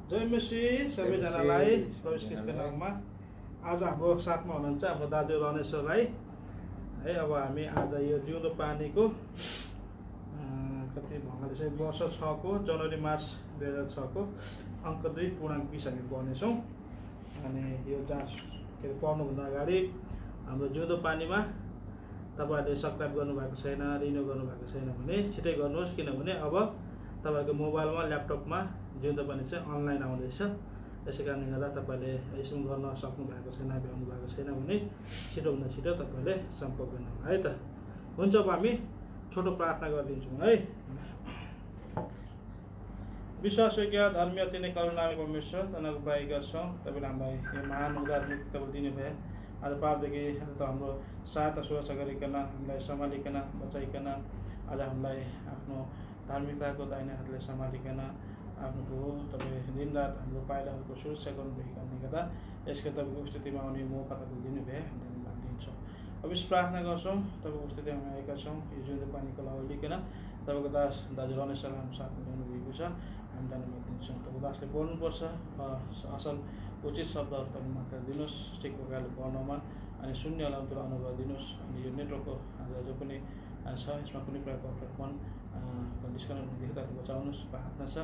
जय मसी सबैजनालाई प्रवेश कृष्णको नाममा आज हाम्रो साथमा हुनुहुन्छ हाम्रो दाजु रनेश्वर राई है। अब हामी आज यो जिउँदो पानीको कति भन्नाले चाहिँ वर्ष 6 को जनवरी मार्च 2006 को अङ्क 2 पूर्णाङ्क 20 हामी पढ्नेछौँ। अनि यो जाँच के अरे पढ्नुभन्दा अगाडि हाम्रो जिउँदो पानीमा तपाईहरुले सब्स्क्राइब गर्नुभएको छैन, रिन्यू गर्नुभएको छैन भने छिटै गर्नुहोस्, किनभने अब तपाईहरुको मोबाइलमा ल्यापटपमा जिउँदो पानी चाहिँ अनलाइन आउँदैछ। यसै कारणले गर्दा तपाईले यसो गर्न सक्नु भएको छैन, भ्याउनु भएको छैन भने छिटोभन्दा छिटो तपाईले सम्पर्क गर्नु है त। हुन्छ, अब हामी छोटो प्रार्थना गरिदिन्छौँ है। विश्वासयोग्य धर्मी अति नै करुणामय परमेश्वर, तनाको बाई गर्छौँ तपाईले हामीलाई यो महान उदारमुक्त तपाईले दिनुभयो। आज पापदेखि त हाम्रो सहायता सुरक्षा गरिकन हामीलाई सम्हालिकन बचाइकन आज हामीलाई आफ्नो धार्मिकताको दाहिने हातले सम्हालिकन आफ्नो तपाईँ दिनरात हाम्रो पाइलाहरूको सुरक्षा गर्नुभएको कारणले गर्दा यसको तपाईँको उपस्थितिमा आउने मौका तपाईँले दिनुभयो, हामीले धन्यवाद दिन्छौँ। अब यस प्रार्थना गर्छौँ, तपाईँको उपस्थितिमा हामी आएका छौँ। यो जिउँदो पानीको लागि लिकन तपाईँको दास दाजु रनेश्वर हाम्रो साथमा ल्याउनुभएको छ, हामी धन्यवाद दिन्छौँ। तपाईँको दासले पढ्नुपर्छ, असल उचित शब्दहरू तपाईँ मात्र दिनुहोस्, ठिक प्रकारले पढ्नमा अनि सुन्नेहरूलाई त्यो अनुभव दिनुहोस्। अनि यो नेटवर्कको आज जो पनि छ यसमा कुनै प्रकारको अप्ठ्यारोपन डिस्कनेक्ट देख्दा बचाउनुहोस् प्रार्थना छ।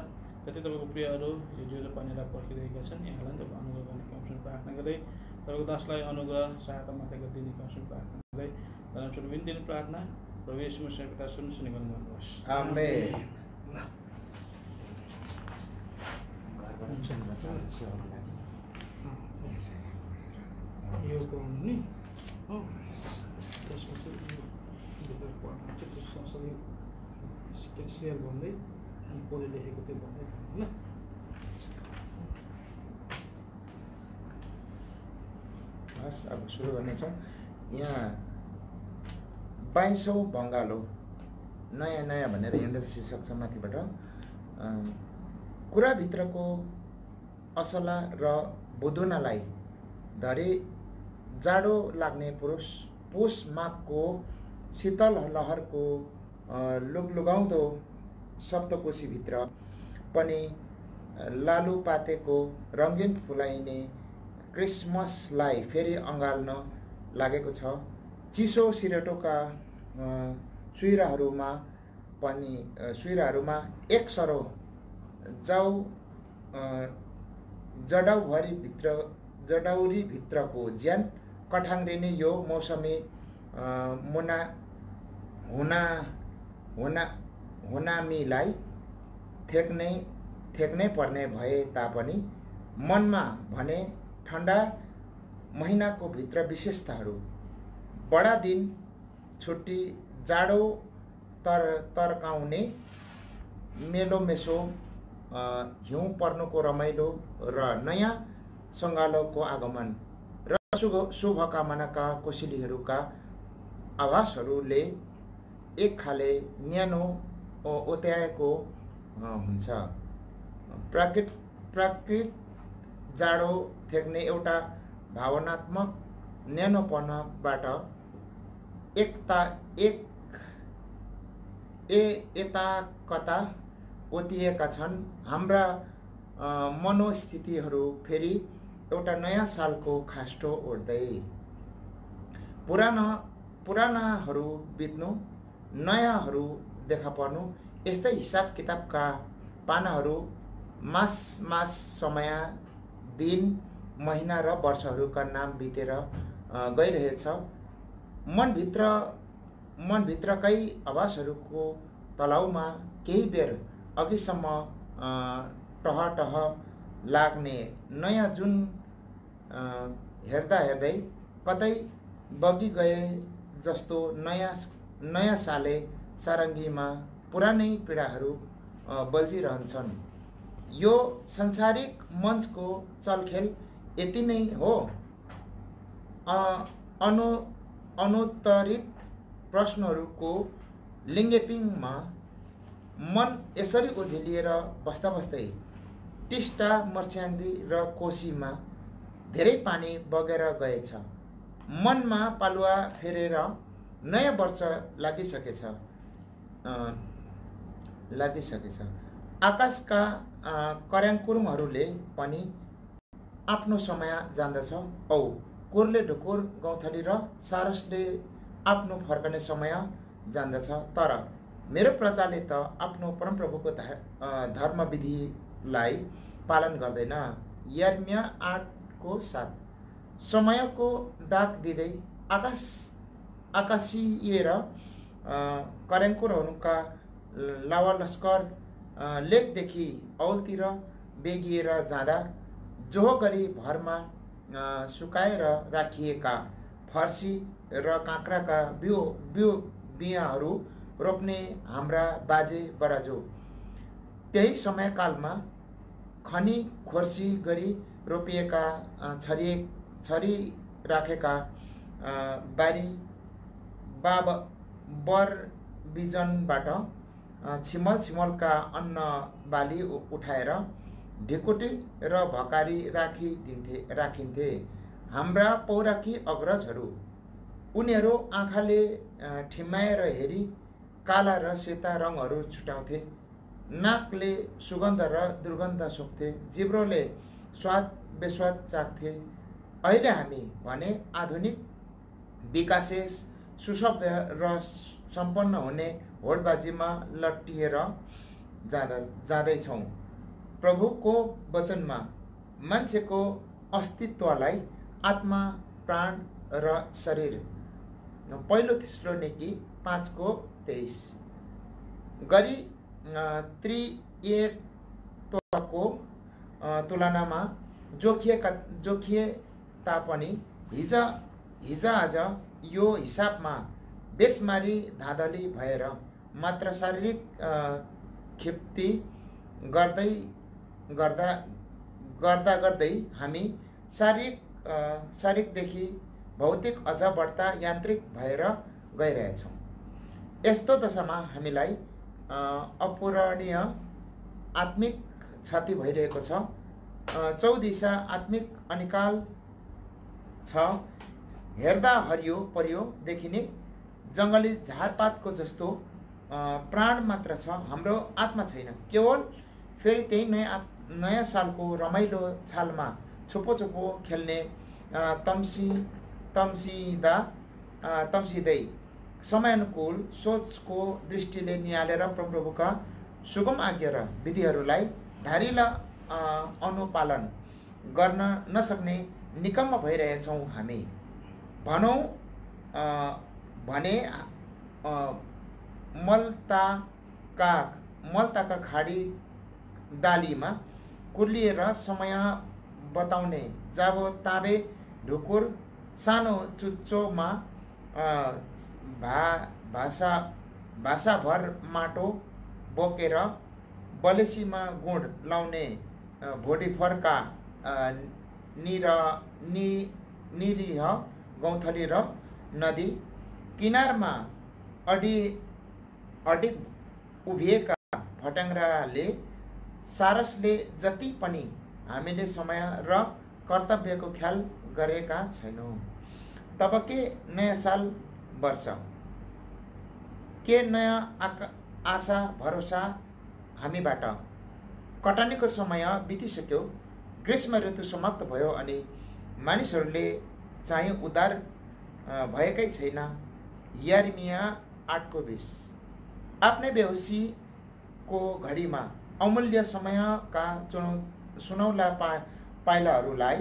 जति तपाईँको प्रियहरू यो जिउँदो पानीलाई पर्खिरहेका छन् यहाँलाई तपाईँ अनुग्रह गर्ने कामसँग प्रार्थना गर्दै तपाईँको दासलाई अनुग्रह सहायता मात्र गरिदिने कामसँग प्रार्थना गर्दै धन्यवाद दिने प्रार्थना प्रभु येशू मसीहको पिता सुनि गर्नुहोस्। आमेन। यो गर्नु नि हो त्यसपछि सँगसँगै सेयर भन्दै अनि कसले लेखेको त्यो भन्दै होइन। हस्, अब सुरु गर्नेछौँ। यहाँ 22औं बङ्गालो नयाँ नयाँ भनेर यहाँनिर शीर्षक छ माथिबाट। कुराभित्रको असला र बुदुनालाई धरी जाडो लाग्ने पुष माघको शीतल लहरको लुगलुगाउँदो सप्तकोशीभित्र पनि लालुपातेको रङ्गीन फुलाइने क्रिसमसलाई फेरि अँगाल्न लागेको छ। चिसो सिरेटोका सुइराहरूमा एक सरो जडौरीभित्रको ज्यान कठाङ्ग्रिने यो मौसमी हुनामीलाई थेक्नै पर्ने भए तापनि मनमा भने ठन्डा महिनाको भित्र विशेषताहरू बडा दिन छुट्टी जाडो तर्काउने मेलोमेसो हिउँ पर्नुको रमाइलो र नयाँ सङ्गालोको आगमन र शुभकामनाका कोसेलीहरूका आभासहरूले एक खाले न्यानो ओत्याएको हुन्छ। प्राकृत जाडो थेक्ने एउटा भावनात्मक न्यानोपनबाट यता कता ओतिएका छन्। हाम्रा मनोस्थितिहरू फेरि एउटा नयाँ सालको खास्टो ओढ्दै पुरानाहरू बित्नु नयाँहरू देखा पर्नु, यस्तै हिसाब किताबका पानाहरू मास समय दिन महिना र वर्षहरूका नाम बितेर गइरहेछ। मनभित्रकै आवासहरूको तलाउमा केही बेर अघिसम्म टह लाग्ने नयाँ जुन हेर्दै कतै बगी गए जस्तो नयाँ साले सारङ्गीमा पुरानै पीडाहरू बल्झिरहन्छन्। यो सांसारिक मञ्चको चलखेल यति नै हो। अनुत्तरित प्रश्नहरूको लिङ्गेपिङमा मन यसरी ओझेलिएर बस्दै टिस्टा मर्च्याङ्दी र कोशीमा धेरै पानी बगेर गएछ। मनमा पालुवा फेरेर नयाँ वर्ष लागिसकेछ। लागिसकेछ। आकाशका कर्याङकुरुङहरूले पनि आफ्नो समय जान्दछ। औ कुरले ढुकुर गौँथली र सारसले आफ्नो फर्कने समय जान्दछ। तर मेरो प्रजाले त आफ्नो परमप्रभुको धर्मविधिलाई पालन गर्दैन। यर्मिया 8:7। समयको डाक दिँदै आकाशिएर कर्याङकुरहरूका लावालस्कर लेकदेखि औलतिर बेगिएर जाँदा जोहो गरी भरमा सुकाएर राखिएका फर्सी र काँक्राका बियाहरू रोप्ने हाम्रा बाजे बराजु त्यही समयकालमा खनी खोर्सी गरी रोपिएका छरी राखेका बारी बर बिजनबाट छिमलका अन्न बाली उठाएर ढिकुटी र भकारी राखिन्थे। हाम्रा पौराकी अग्रजहरू उनीहरू आँखाले ठिम्याएर हेरी काला र सेता रङहरू छुटाउँथे। नाकले सुगन्ध र दुर्गन्ध सोख्थे। जिब्रोले स्वाद बेस्वाद चाख्थे। अहिले हामी भने आधुनिक विकासे सुसभ्य र सम्पन्न हुने होडबाजीमा लट्टिएर जाँदैछौँ। प्रभुको वचनमा मान्छेको अस्तित्वलाई आत्मा, प्राण र शरीर 1 थिस्सलुनीकी 5:23 गरी त्रिएकत्वको तुलनामा जोखिए तापनि हिजआज यो हिसाबमा बेसमारी धाँधली भएर मात्र शारीरिक खेप्ती गर्दै हामी शारीरिकदेखि भौतिक अझ बढ्ता यान्त्रिक भएर गइरहेछौँ। यस्तो दशामा हामीलाई अपूरणीय आत्मिक क्षति भइरहेको छ। चौदिशा आत्मिक अनिकाल छ। हेर्दा हरियो परियो देखिने जङ्गली झारपातको जस्तो प्राण मात्र छ, हाम्रो आत्मा छैन। केवल फेरि त्यही नयाँ सालको रमाइलो छालमा छुपो खेल्ने तम्सिँदै समयानुकूल सोचको दृष्टिले निहालेर प्रभुका सुगम आज्ञा र विधिहरूलाई धारिला अनुपालन गर्न नसक्ने निकम्म भइरहेछौँ हामी। भनौँ भने मल्ताका खाडी डालीमा कुर्लिएर समय बताउने जाबो ताबे ढुकुर सानो चुच्चोमा भाषाभर माटो बोकेर बलेसीमा गुण लाउने भोडीफरका निरीह गौँथली र नदी किनारमा अडिग उभिएका फट्याङ्ग्राले सारसले जति पनि हामीले समय र कर्तव्यको ख्याल गरेका छैनौँ। तब के नयाँ साल वर्ष, के नयाँ आशा भरोसा हामीबाट? कटनीको समय बितिसक्यो, ग्रीष्म ऋतु समाप्त भयो अनि मानिसहरूले चाहिँ उद्धार भएकै छैन। यर्मिया 8:20। आफ्नै बेहोसीको घडीमा अमूल्य समयका सुनौला पाइलाहरूलाई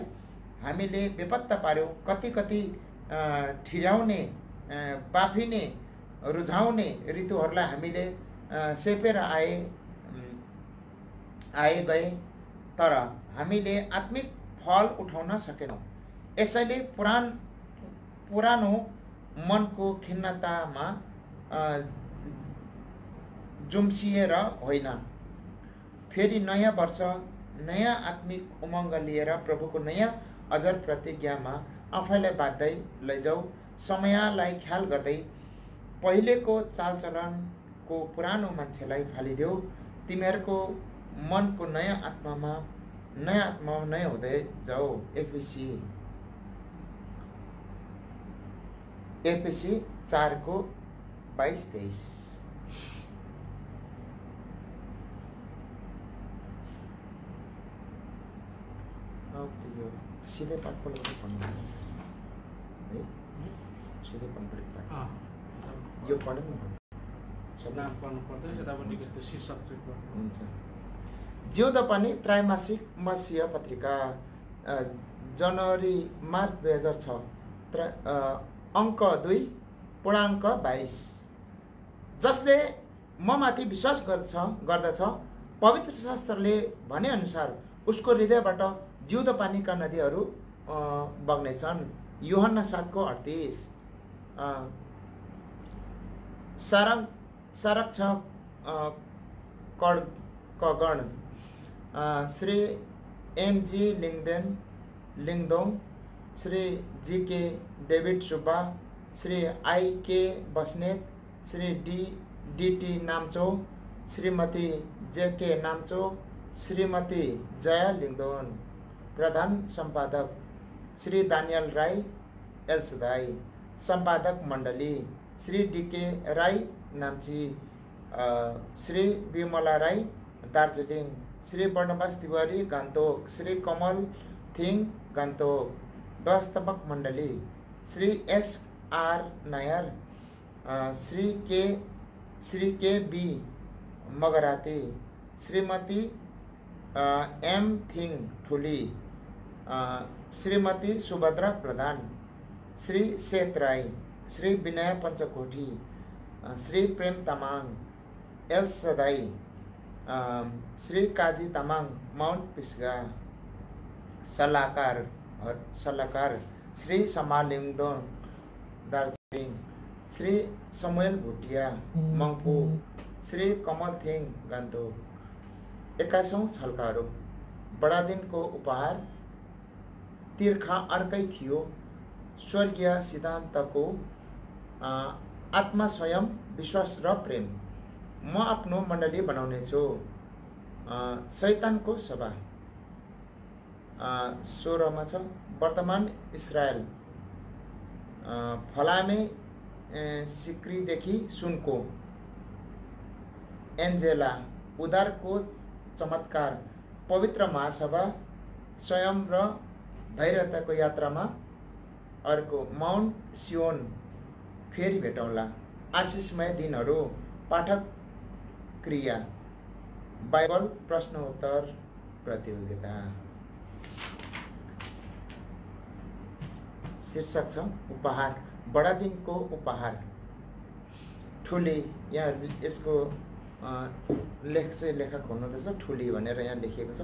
हामीले बेपत्ता पार्यौँ। कति ठिर्याउने, बाफिने, रुझाउने ऋतुहरूलाई हामीले सेपेर आए गए, तर हामीले आत्मिक फल उठाउन सकेनौँ। यसैले पुरानो मनको खिन्नतामा जुम्सिएर होइन, फेरि नयाँ वर्ष, नयाँ आत्मिक उमङ्ग लिएर प्रभुको नयाँ अजर प्रतिज्ञामा आफैलाई बाँध्दै लैजाऊ। समयलाई ख्याल गर्दै पहिलेको चालचलनको पुरानो मान्छेलाई फालिदेऊ। तिमीहरूको मनको नयाँ आत्मामा नयाँ हुँदै जाऊ। एफएसी 4:22-23। यो सिधै पाठ पढ्नु भन्नु है सिधै पढ्नु पाठ यो पढ्नु न नाम पढ्नु पर्दैन यतापट्टिको त्यो शीर्षक चाहिँ पढ्नु हुन्छ। जिउँदो पनि त्रैमासिक मसीह पत्रिका जनवरी मार्च 2006 अङ्क 2 पूर्णाङ्क 22। जसले ममाथि विश्वास गर्दछ पवित्र शास्त्रले भनेअनुसार उसको हृदयबाट जिउँदो पानीका नदीहरू बग्नेछन्। यूहन्ना 7:38। संरक्षक कगण Shri MG Lyngdoh, Shri GK David Subba, Shri IK Basnet, Shri DT Namcho, Shrimati JK नाम्चो, Shrimati Jaya लिङदोन। प्रधान संपादक श्री दानियल राई एल्सदाई। संपादक मण्डली Shri DK Rai Namchi, Shri Bimala Rai Darjeeling, Shri Barnabas Tiwari Gangtok, Shri Kamal thing Gangtok. व्यवस्थापक मण्डली श्री एसआर नायर, श्री के बी मगराती, श्रीमती एम थिङ ठुली, श्रीमती सुभद्रा प्रधान, श्री सेत राई, श्री विनय पञ्चकोठी, श्री प्रेम तामाङ एल सदाई, श्री काजी तामाङ माउन्ट पिस्गा। सल्लाहकार श्री समा लिङदोङ दार्जिलिङ, श्री समुएल भुटिया मङ्पू, श्री कमल थिङ गान्तोक। 21औं छल्काहरू। बडादिनको उपहार तिर्खा अर्कै थियो। स्वर्गीय सिद्धान्तको आत्मा स्वयं विश्वास र प्रेम। म आफ्नो मण्डली बनाउनेछु। शैतानको सभा 16 मा छ। वर्तमान इस्रायल फलामे सिक्रीदेखि सुनको। एन्जेला उदारको चमत्कार। पवित्र महासभा स्वयं र धैर्यताको यात्रामा अर्को। माउन्ट सियोन फेरि भेटौँला। आशिषमय दिनहरू। पाठक क्रिया। बाइबल प्रश्नोत्तर प्रतियोगिता। शीर्षक छ उपहार। बडादिनको उपहार। ठुली, यहाँ यसको लेखक हुनुहुँदछ ठुली भनेर यहाँ लेखिएको छ।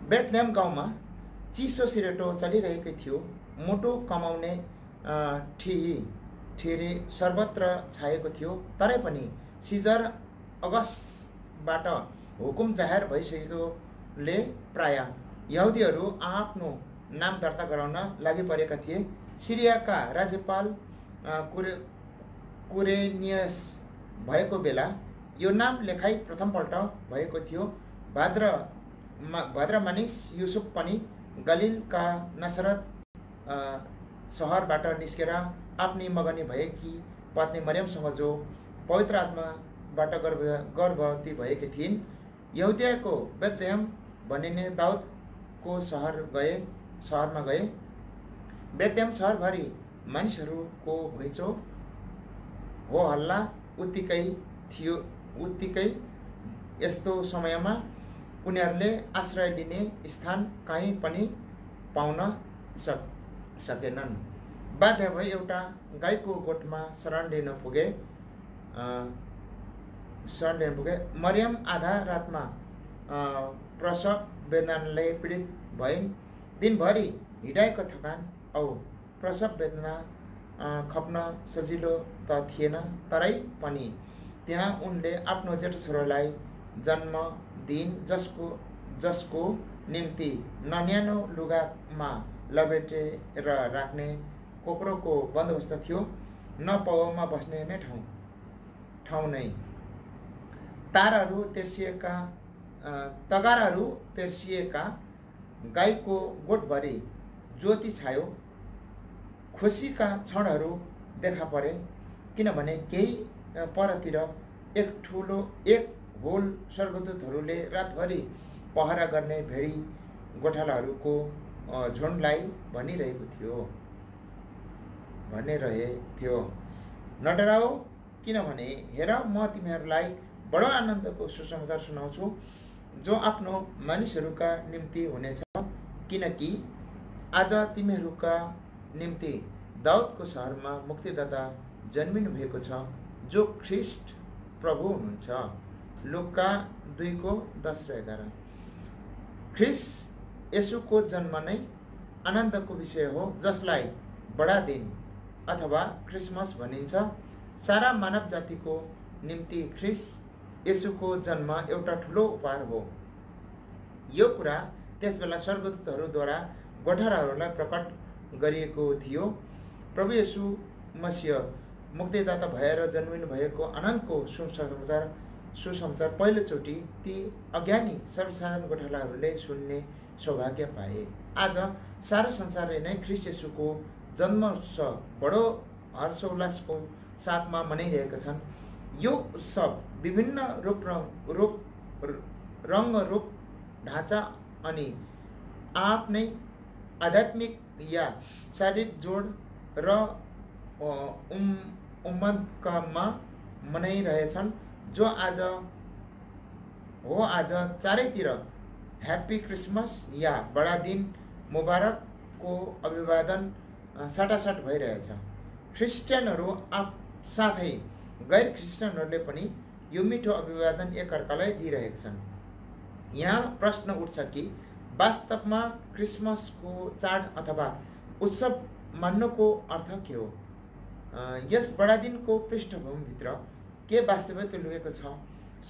बेथलेहम गाउँमा चिसो सिरेटो चलिरहेको थियो। मोटो कमाउने ठिरी सर्वत्र छाएको थियो। तरै पनि सिजर अगस्टबाट हुकुम जाहेर भइसकेकोले प्राय यहुदीहरू आफ्नो नाम दर्ता गराउन लागि परेका थिए। सिरियाका राज्यपाल कुरेनियस भएको बेला यो नाम लेखाइ प्रथमपल्ट भएको थियो। भद्र मानिस युसुफ पनि गलिलका नसरत सहरबाट निस्केर आफ्नी मगनी भएकी पत्नी मरियमसँग जो पवित्र आत्माबाट गर्भवती भएकी थिइन् यहुदियाको बेथलेहम भनिने दाउदको सहरमा गए। बेथलेहम सहरभरि मानिसहरूको घुइँचो हो हल्ला उत्तिकै थियो। यस्तो समयमा उनीहरूले आश्रय लिने स्थान कहीँ पनि पाउन सकेनन्। बाध्य भई एउटा गाईको गोठमा शरण लिन पुगे। मरियम आधा रातमा प्रसव वेदनाले पीडित भइन्। दिनभरि हिँडाएको थकान औ प्रसव वेदना खप्न सजिलो त थिएन। तरै पनि त्यहाँ उनले आफ्नो जेठो छोरालाई जन्म दिइन् जसको निम्ति नन्यानो लुगामा लपेटेर राख्ने कोक्रोको बन्दोबस्त थियो। न पाउमा बस्ने नै ठाउँ नै। तगारहरू तेर्सिएका गाईको गोठभरि ज्योति छायो। खुसीका क्षणहरू देखा परे किनभने केही परतिर एक होल स्वर्गदूतहरूले रातभरि पहरा गर्ने भेडी गोठालाहरूको झुन्डलाई भनिरहेको थियो, नडराओ, किनभने हेर म तिमीहरूलाई बडो आनन्दको सुसमाचार सुनाउँछु जो आफ्नो मानिसहरूका निम्ति हुनेछ, किनकि आज तिमीहरूका निम्ति दाउदको सहरमा मुक्तिदाता जन्मिनु भएको छ, जो ख्रिस्ट प्रभु हुनुहुन्छ। लुका 2:10-11। ख्रिस्ट येशूको जन्म नै आनन्दको विषय हो, जसलाई बडा दिन अथवा क्रिसमस भनिन्छ। सारा मानव जातिको निम्ति ख्रिस्ट येशूको जन्म एउटा ठुलो उपहार हो। यो कुरा त्यसबेला स्वर्गदूतहरूद्वारा गोठालाहरूलाई प्रकट गरिएको थियो। प्रभु येशू मसीह मुक्तिदाता भएर जन्मिनु भएको आनन्दको सुसमाचार पहिलोचोटि ती अज्ञानी सर्वसाधारण गोठालाहरूले सुन्ने सौभाग्य पाए। आज सारा संसारले नै ख्रिस्ट येशूको जन्मोत्सव बडो हर्षोल्लासको साथमा मनाइरहेका छन्। यो उत्सव विभिन्न रङ रूप ढाँचा अनि आफ्नै आध्यात्मिक या शारीरिक जोड र उम्मदमा मनाइरहेछन्, जो आज चारैतिर ह्याप्पी क्रिसमस या बडा दिन मुबारकको अभिवादन साटासाट भइरहेछ। ख्रिस्टियनहरू साथै गैर ख्रिस्टियनहरूले पनि यो मिठो अभिवादन एकअर्कालाई दिइरहेका छन्। यहाँ प्रश्न उठ्छ कि वास्तवमा क्रिसमसको चाड अथवा उत्सव मान्नुको अर्थ के हो? यस बडा दिनको पृष्ठभूमिभित्र के वास्तविकता लुकेको छ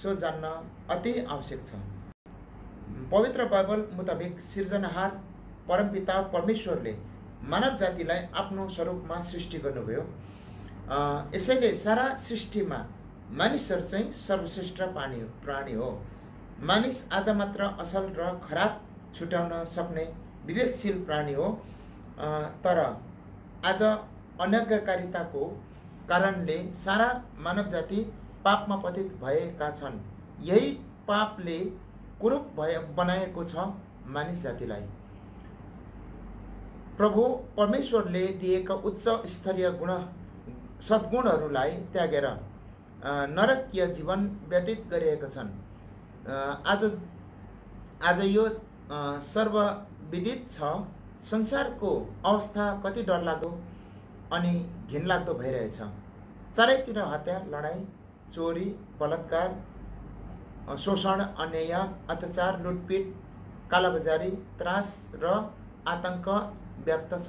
सो जान्न अति आवश्यक छ। पवित्र बाइबल मुताबिक सिर्जनाहार परमपिता परमेश्वरले मानव जातिलाई आफ्नो स्वरूपमा सृष्टि गर्नुभयो। यसैले सारा सृष्टिमा मानिसहरू चाहिँ सर्वश्रेष्ठ प्राणी हो। मानिस आज मात्र असल र खराब छुट्याउन सक्ने विवेकशील प्राणी हो, तर आज अनज्ञाकारिताको कारणले सारा मानव जाति पापमा पतित भएका छन्। यही पापले कुरूप बनाएको छ मानिस जातिलाई। प्रभु परमेश्वरले दिएका उच्च स्तरीय सद्गुणहरूलाई त्यागेर नरकीय जीवन व्यतीत गरिरहेका छन्। आज यो सर्वविदित छ, संसारको अवस्था कति डरलाग्दो अनि घिनलाग्दो भइरहेछ। चारैतिर हत्या, लडाई, चोरी, बलात्कार, शोषण, अन्याय, अत्याचार, लुटपिट, कालाबजारी, त्रास र आतंक व्याप्त छ।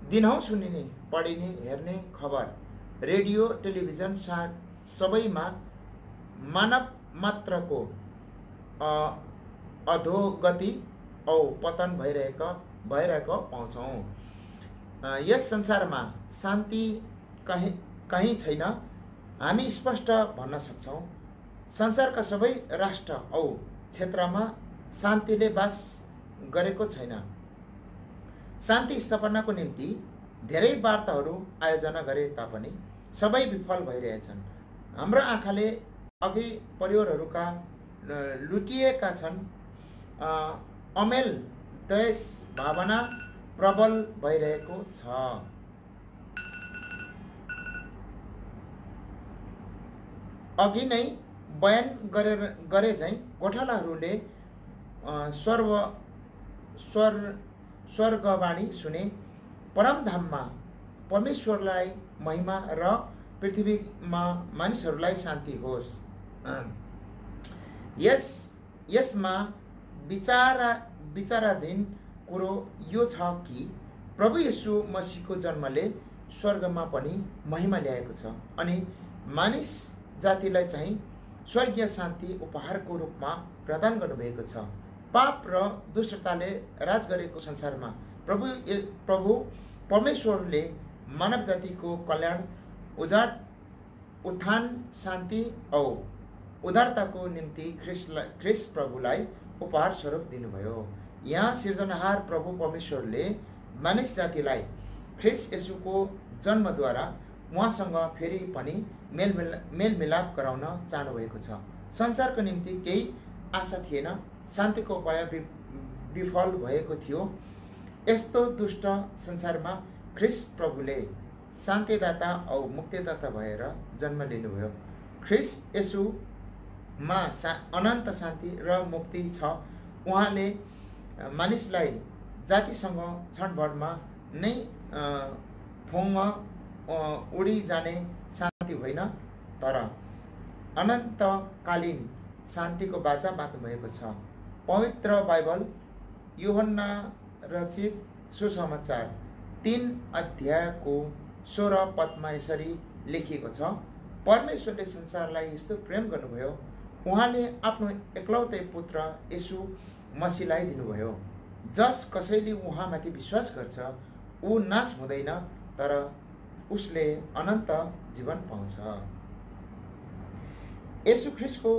दिनहुँ सुनिने, पढिने, हेर्ने खबर, रेडियो, टेलिभिजन सबैमा मानव मात्रको अधोगति औ पतन भइरहेको पाउँछौँ। यस संसारमा शान्ति कहीँ छैन, हामी स्पष्ट भन्न सक्छौँ। संसारका सबै राष्ट्र औ क्षेत्रमा शान्तिले बास गरेको छैन। शान्ति स्थापनाको निम्ति धेरै वार्ताहरू आयोजना गरे तापनि सबै विफल भइरहेछन्। हाम्रो आँखाले अघि परिवारहरूका लुटिएका छन्। अमेल द्वेष भावना प्रबल भइरहेको छ। अघि नै बयान गरे झैँ गोठालाहरूले स्वर्गवाणी सुने, परमधाममा परमेश्वरलाई महिमा र पृथ्वीमा मानिसहरूलाई शान्ति होस्। यसमा विचाराधीन कुरो यो छ कि प्रभु येशू मसीहको जन्मले स्वर्गमा पनि महिमा ल्याएको छ अनि मानिस जातिलाई चाहिँ स्वर्गीय शान्ति उपहारको रूपमा प्रदान गर्नुभएको छ। पाप र दुष्टताले राज गरेको संसारमा प्रभु परमेश्वरले मानव जातिको कल्याण, उत्थान, शान्ति औ उदारताको निम्ति ख्रिस्ट प्रभुलाई उपहार स्वरूप दिनुभयो। यहाँ सिर्जनाहार प्रभु परमेश्वरले मानिस जातिलाई ख्रिस्ट येशूको जन्मद्वारा उहाँसँग फेरि पनि मेलमिलाप गराउन चाहनुभएको छ। संसारको निम्ति केही आशा थिएन, शान्तिको उपाय विफल भएको थियो। यस्तो दुष्ट संसारमा ख्रीष्ट प्रभुले शान्तिदाता औ मुक्तिदाता भएर जन्म लिनुभयो। ख्रीष्ट येशूमा अनन्त शान्ति र मुक्ति छ। उहाँले मानिसलाई जातिसँग क्षणभरमा नै फोङ उडी जाने शान्ति होइन, तर अनन्तकालीन शान्तिको बाचा बाँध्नु भएको छ। पवित्र बाइबल यूहन्ना रचित सुसमाचार 3 अध्यायको 16 पदमा यसरी लेखिएको छ, परमेश्वरले संसारलाई यस्तो प्रेम गर्नुभयो, उहाँले आफ्नो एकलौटे पुत्र येशू मसीहलाई दिनुभयो, जस कसैले उहाँमाथि विश्वास गर्छ ऊ नाश हुँदैन, तर उसले अनन्त जीवन पाउँछ। येशू ख्रीष्टको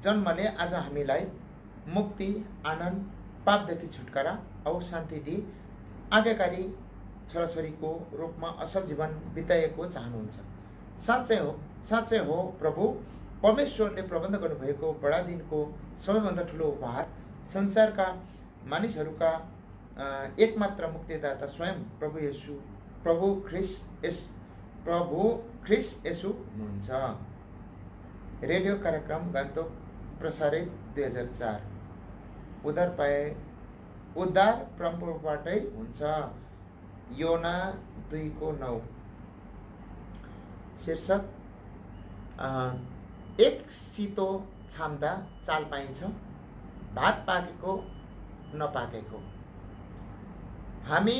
जन्मले आज हामीलाई मुक्ति, आनन्द, पापदेखि छुटकारा औ शान्ति दिई आज्ञाकारी छोराछोरीको रूपमा असल जीवन बिताएको चाहनुहुन्छ। साँच्चै हो प्रभु परमेश्वरले प्रबन्ध गर्नुभएको बडा दिनको सबैभन्दा ठुलो उपहार संसारका मानिसहरूका एकमात्र मुक्तिदाता स्वयं प्रभु ख्रीष्ट येशू हुनुहुन्छ। रेडियो कार्यक्रम गान्तोक प्रसारित 2004 उद्धार परमप्रभुबाटै हुन्छ। योना 2:9 शीर्षक एक सितो छाम्दा चाल पाइन्छ, भात पाकेको नपाकेको। हामी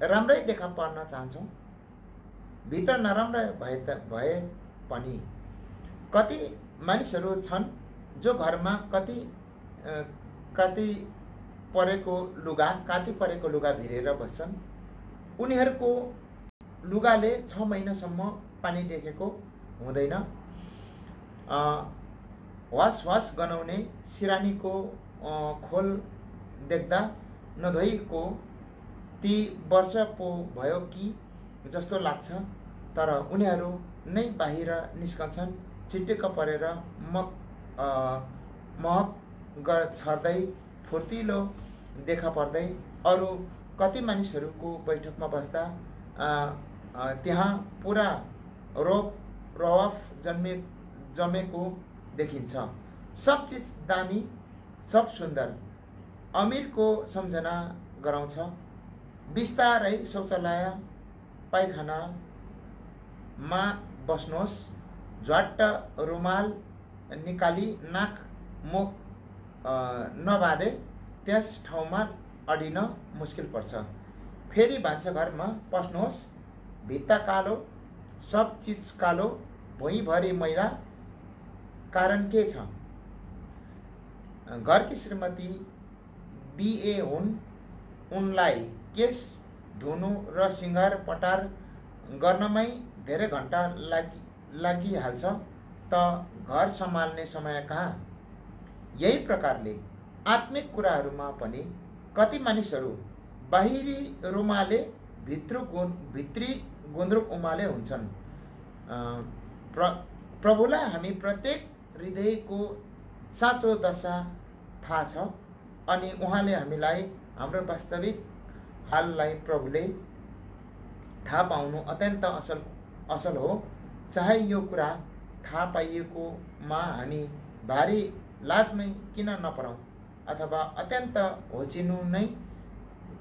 राम्रै देखा पर्न चाहन्छौँ, भित्र नराम्रै भए पनि कति मानिसहरू छन् जो घरमा काती परेको लुगा भिरेर बस्छन्। उनीहरूको लुगाले 6 महिनासम्म पानी देखेको हुँदैन। वास गनाउने सिरानीको खोल देख्दा नधोइको ती वर्ष पो भयो कि जस्तो लाग्छ, तर उनीहरू नै बाहिर निस्कन्छन्, चिटिक्क परेर महक छर्दै फुर्तिलो देखा पर्दै। अरू कति मानिसहरूको बैठकमा बस्दा त्यहाँ पुरा रवाफ जमेको देखिन्छ। सब चिज दामी, सब सुन्दर, अमीरको सम्झना गराउँछ। बिस्तारै शौचालय पाइखानामा बस्नुहोस्, झ्वाट्ट रुमाल निकाली नाक मुख नबाँधे त्यस ठाउँमा अडिन मुस्किल पर्छ। फेरि भान्साघरमा पस्नुहोस्, भित्ता कालो, सब चिज कालो, भुइँभरि मैला। कारण के छ? घरकी श्रीमती बिए हुन्, उनलाई केस धुनु र सिँगार पटार गर्नमै धेरै घण्टा लागिहाल्छ, त घर सम्हाल्ने समय कहाँ? यही प्रकारले आत्मिक कुराहरूमा पनि कति मानिसहरू बाहिरी रुमाले भित्री गुन्द्रुक उमाले हुन्छन्। प्रभुलाई हामी प्रत्येक हृदयको साँचो दशा थाहा छ, अनि उहाँले हामीलाई हाम्रो वास्तविक हाललाई प्रभुले थाहा पाउनु अत्यन्त असल हो। चाहे यो कुरा थाहा पाइएकोमा हामी भारी लाजमै किन नपरौँ अथवा अत्यन्त होचिनु नै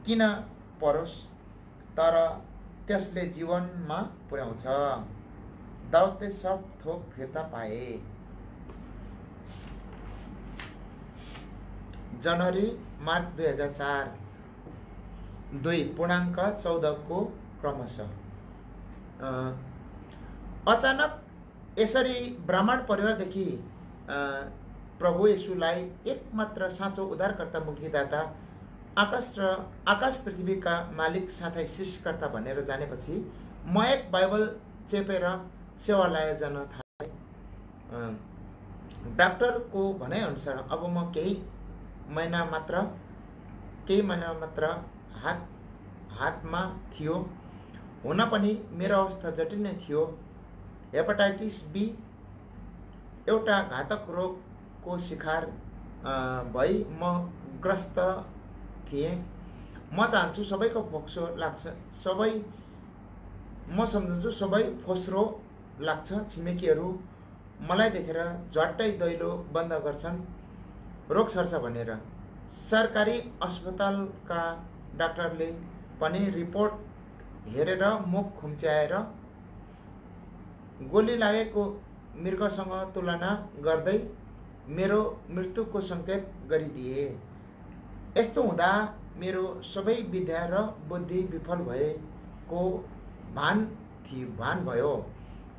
किन परोस्, तर त्यसले जीवनमा पुर्याउँछ। दाउदले सब थोक फिर्ता पाए। जनवरी मार्च 2004 2:14 को क्रमशः। अचानक यसरी ब्राह्मण परिवारदेखि प्रभु येशूलाई एकमात्र साँचो उद्धारकर्ता मुक्तिदाता आकाश पृथ्वीका मालिक साथै सृष्टिकर्ता भनेर जानेपछि म एक बाइबल चेपेर सेवालय जान थालेँ। डाक्टरको भनाइअनुसार अब म केही महिना मात्र हातमा थियो। हुन पनि मेरो अवस्था जटिल नै थियो। हेपाटाइटिस बी एउटा घातक रोगको शिकार भई म ग्रस्त थिएँ। म चाहन्छु सबैको फोक्सो लाग्छ, म सम्झन्छु सबै फोस्रो लाग्छ। छिमेकीहरू मलाई देखेर झट्टै दैलो बन्द गर्छन् रोग सर्छ भनेर। सरकारी अस्पतालका डाक्टरले पनि रिपोर्ट हेरेर मुख खुम्च्याएर गोली लागेको मृगसँग तुलना गर्दै मेरो मृत्युको सङ्केत गरिदिए। यस्तो हुँदा मेरो सबै विद्या र बुद्धि विफल भएको भान भयो।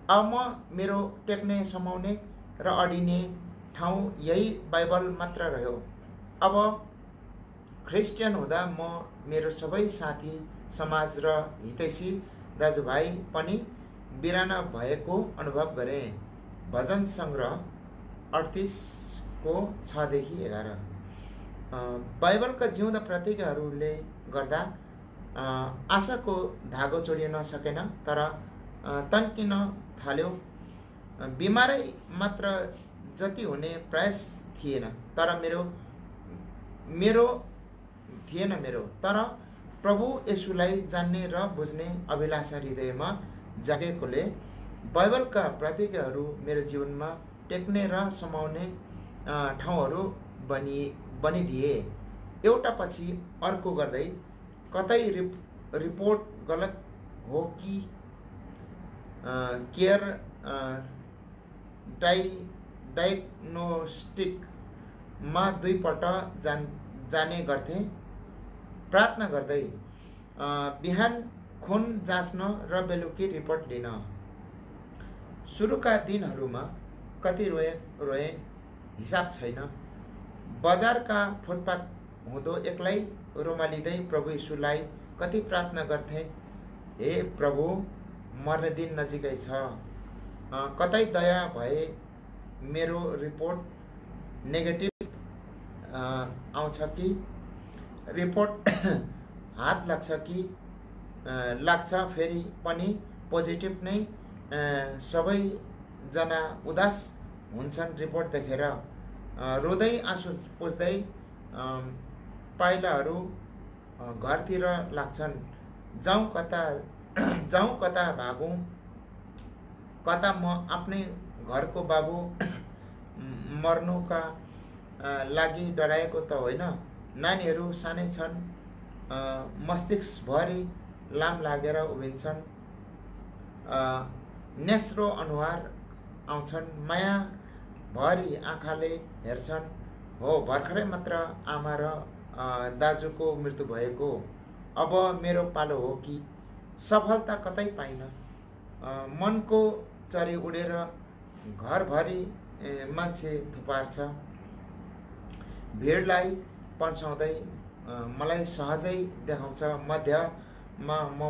अब म मेरो टेक्ने, समाउने र अडिने ठाउँ यही बाइबल मात्र रह्यो। अब क्रिस्चियन हुँदा म मेरो सबै साथी, समाज र हितैषी दाजुभाइ पनि बिराना भएको अनुभव गरेँ। भजन सङ्ग्रह 38 को 6देखि 11। बाइबलका जिउँदा प्रतिज्ञाहरूले गर्दा आशाको धागो जोडिन सकेन, तर तन्किन थाल्यो। बिमारै मात्र जति हुने प्रयास थिएन, तर मेरो तर प्रभु येशूलाई जान्ने र बुझ्ने अभिलाषा हृदयमा जागेकोले बाइबलका प्रतिज्ञाहरू मेरो जीवनमा टेक्ने र समाउने ठाउँहरू बनिदिए। एउटा पछि अर्को गर्दै कतै रिपोर्ट गलत हो कि केयर डायग्नोस्टिकमा दुईपल्ट जाने गर्थे, प्रार्थना गर्दै बिहान खुन जाँच्न र बेलुकी रिपोर्ट लिन। सुरुका दिनहरूमा कति रोए हिसाब छैन। बजारका फुटपाथ हुँदो एक्लै रोमालिँदै प्रभु यीशुलाई कति प्रार्थना गर्थे, हे प्रभु, मर्ने दिन नजिकै छ, कतै दया भए मेरो रिपोर्ट नेगेटिभ आउँछ कि, रिपोर्ट हात लाग्छ फेरि पनि पोजिटिभ नै। सबैजना उदास हुन्छन् रिपोर्ट देखेर, रोँदै आँसु पुस्दै पाइलाहरू घरतिर लाग्छन्। जाउँ कता भागौँ, कता म आफ्नै घरको बाबु मर्नुका लागि डराएको त होइन। नानीहरू सानै छन्, मस्तिष्कभरि लाम लागेर उभिन्छन्, नेस्रो अनुहार आउँछन्, माया भरि आँखाले हेर्छन्। हो, भर्खरै मात्र आमा र दाजुको मृत्यु भएको। अब मेरो पालो हो कि सफलता कतै पाइन। मनको चरी उडेर घरभरि मान्छे थुपार्छ। भिडलाई पन्साउँदै मलाई सहजै देखाउँछ। मध्यमा म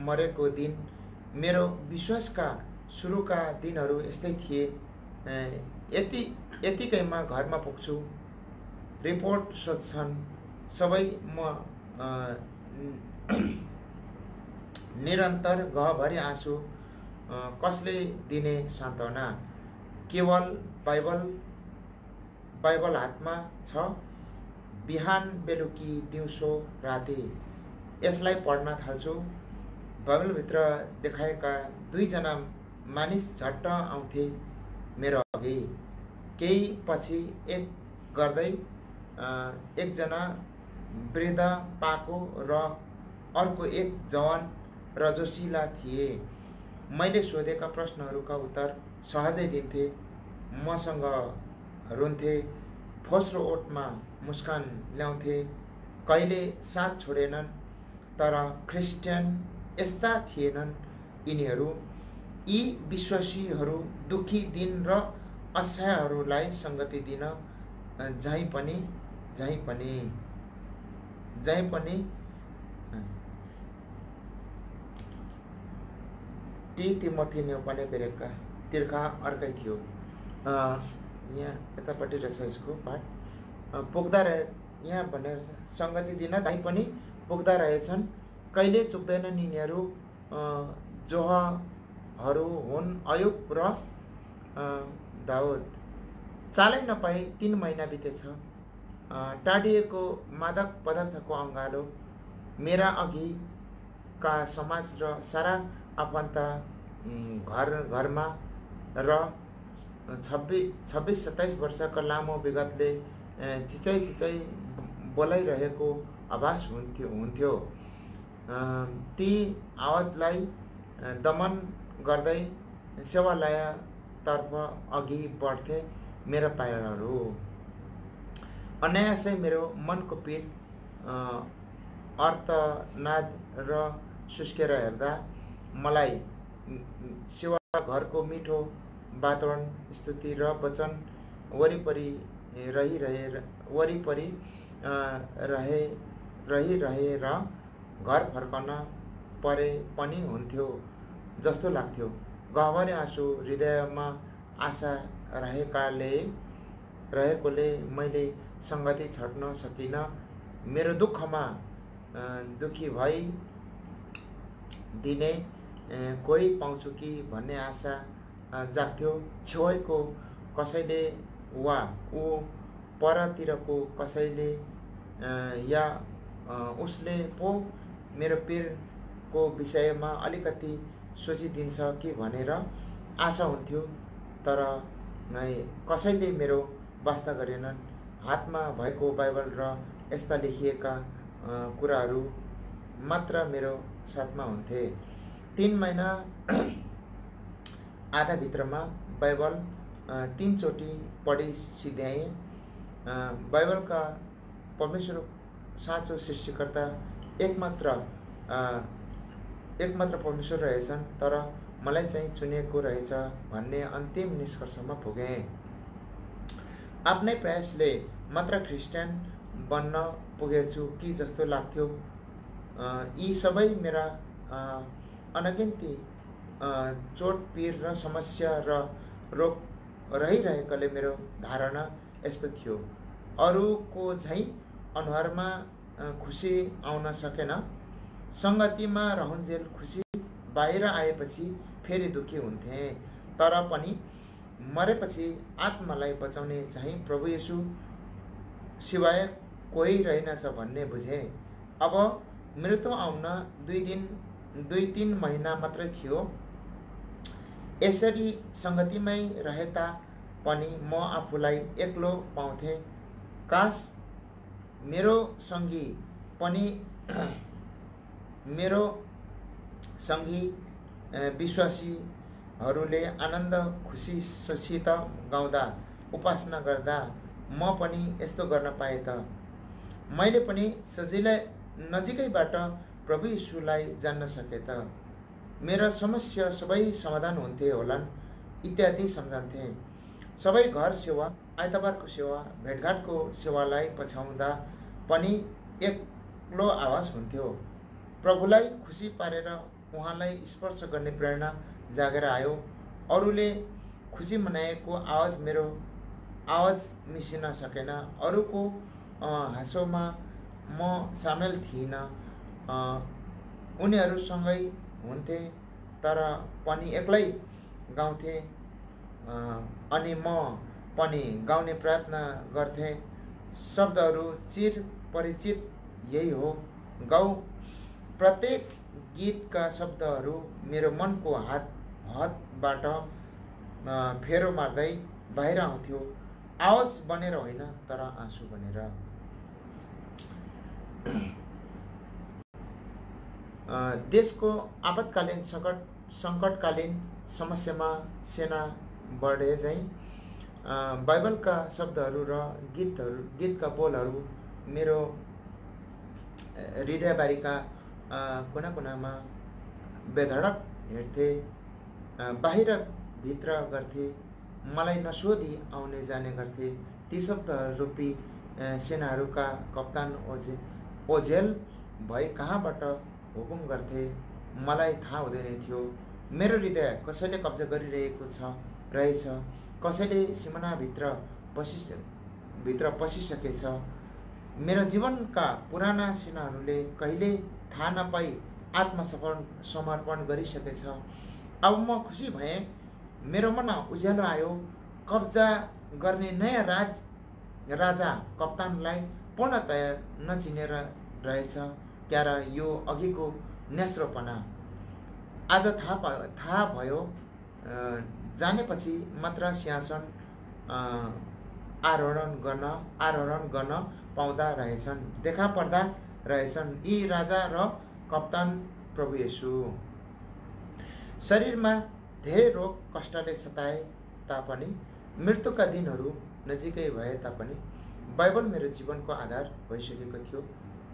मरेको दिन। मेरो विश्वासका सुरुका दिनहरू यस्तै थिए। यतिकैमा घरमा पुग्छु, रिपोर्ट सोध्छन् सबै। म निरन्तर गहभरि आँसु, कसले दिने सान्त्वना? केवल बाइबल हातमा छ, बिहान बेलुकी दिउँसो राति यसलाई पढ्न थाल्छु। बाइबलभित्र देखाएका दुईजना मानिस झट्ट आउँथे मेरो अघि। केही पछि एक गर्दै एकजना वृद्ध पाको र अर्को एक जवान र जोसिला थिए। मैले सोधेका प्रश्नहरूका उत्तर सहजै दिन्थे, मसँग रुन्थे, फोस्रो ओठमा मुस्कान ल्याउँथे, कहिले साथ छोडेनन्। तर क्रिस्चियन यस्ता थिएनन्। यी विश्वासीहरू दुखी दिन र असहायहरूलाई सङ्गति दिन जहीँ पनि तिमोथी न्यौपाने बेरेका तिर्खा अर्कै थियो। यहाँ यतापट्टि रहेछ यसको पाठ। पुग्दा रहे यहाँ भनेर सङ्गति दिन जहीँ पनि पुग्दा रहेछन्, कहिले चुक्दैनन् यिनीहरू जोहहरू हुन्, अयुब र दाउद। चालै नपाई 3 महिना बितेछ। टाढिएको मादक पदार्थको अँगालो मेरा अघिका समाज र सारा आफन्त घरमा र 26-27 वर्षका लामो विगतले चिचाइ बोलाइरहेको आभास हुन्थ्यो। ती आवाजलाई दमन गर्दै सेवालयतर्फ अघि बढ्थे मेरा पाइलाहरू। अनायासै मेरो मनको पीठ अर्थनाद र सुस्केर हेर्दा मलाई सेवा घरको मिठो वातावरण, स्तुति र वचन वरिपरि रहे र घर फर्कन परे पनि हुन्थ्यो जस्तो लाग्थ्यो। गहभरि आँसु हृदयमा आशा रहेकोले मैले सङ्गति छड्न सकिनँ। मेरो दुःखमा दुखी भई दिने कोही पाउँछु कि भन्ने आशा जाग्थ्यो। छेउको कसैले वा ऊ परतिरको कसैले या उसले पो मेरो पिरको विषयमा अलिकति सोचिदिन्छ कि भनेर आशा हुन्थ्यो। तर कसैले मेरो वास्ता गरेनन्। हातमा भएको बाइबल र यस्ता लेखिएका कुराहरू मात्र मेरो साथमा हुन्थे। 3 महिना आधा भित्रमा बाइबल 3 चोटि पढि सिध्याएँ। बाइबलका परमेश्वर साँचो सृष्टिकर्ता एकमात्र परमेश्वर रहेछन्, तर मलाई चाहिँ चुनेको रहेछ भन्ने अन्तिम निष्कर्षमा पुगेँ। आफ्नै प्रयासले मात्र क्रिस्चियन बन्न पुगेछु कि जस्तो लाग्थ्यो। यी सबै मेरा अनगिन्ती चोट पीर र समस्या र रोग रहिरहेकोले मेरो धारणा यस्तो थियो। अरूको झैँ अनुहारमा खुसी आउन सकेन। सङ्गतिमा रहन्जेल खुसी बाहिर आएपछि फेरि दुःखी हुन्थे। तर पनि मरेपछि आत्मालाई बचाउने चाहिँ प्रभु येशू सिवाय कोही रहेनछ भन्ने बुझेँ। अब मृत्यु आउन 2-3 महिना मात्रै थियो। यसरी सङ्गतिमै रहे तापनि म आफूलाई एक्लो पाउँथे। काश मेरो सँगी विश्वासीहरूले आनन्द खुसीसित गाउँदा उपासना गर्दा म पनि यस्तो गर्न पाएँ त मैले पनि सजिलै नजिकैबाट प्रभु यीशुलाई जान्न सके त मेरा समस्या सबै समाधान हुन्थे होलान् इत्यादि सम्झन्थे। सबै घर सेवा, आइतबारको सेवा, भेटघाटको सेवालाई पछ्याउँदा पनि एक्लो आवाज हुन्थ्यो। प्रभुलाई खुसी पारेर उहाँलाई स्पर्श गर्ने प्रेरणा जागेर आयो। अरूले खुसी मनाएको आवाज मेरो आवाज मिसिन सकेन। अरूको हाँसोमा म सामेल थिइनँ। उनीहरूसँगै हुन्थे तर पनि एक्लै गाउँथे अनि म पनि गाउने प्रयत्न गर्थे। शब्दहरू चिर परिचित यही हो, गाउँ। प्रत्येक गीतका शब्दहरू मेरो मनको हातबाट फेरो मार्दै बाहिर आउँथ्यो। आवाज बनेर होइन, तर आँसु बनेर। देशको आपतकालीन सङ्कटकालीन समस्यामा सेना बढे चाहिँ बाइबलका शब्दहरू र गीतका बोलहरू मेरो हृदयबारीका कुनाकुनामा बेधडक हिँड्थे, बाहिर भित्र गर्थे, मलाई नसोधी आउने जाने गर्थे। ती शब्दरूपी सेनाहरूका कप्तान ओझेल भई कहाँबाट हुकुम गर्थे मलाई थाहा हुँदैन थियो। मेरो हृदय कसैले कब्जा गरिरहेको रहेछ, कसैले सिमानाभित्र पसिसकेछ। मेरो जीवनका पुराना सेनाहरूले कहिले थाहा नपाई आत्मसमर्पण गरिसकेछ। अब म खुसी भएँ। मेरो मनमा उज्यालो आयो। कब्जा गर्ने नयाँ राजा कप्तानलाई पूर्णतया नचिनेर रहेछ क्या र यो अघिको न्यास्रोपना आज थाहा भयो। जानेपछि मात्र सिंहासन आरोहण गर्न पाउँदा रहेछन्, देखा पर्दा रहेछन् यी राजा र कप्तान प्रभु येशू। शरीरमा धेरै रोग कष्टले सताए तापनि, मृत्युका दिनहरू नजिकै भए तापनि बाइबल मेरो जीवनको आधार भइसकेको थियो।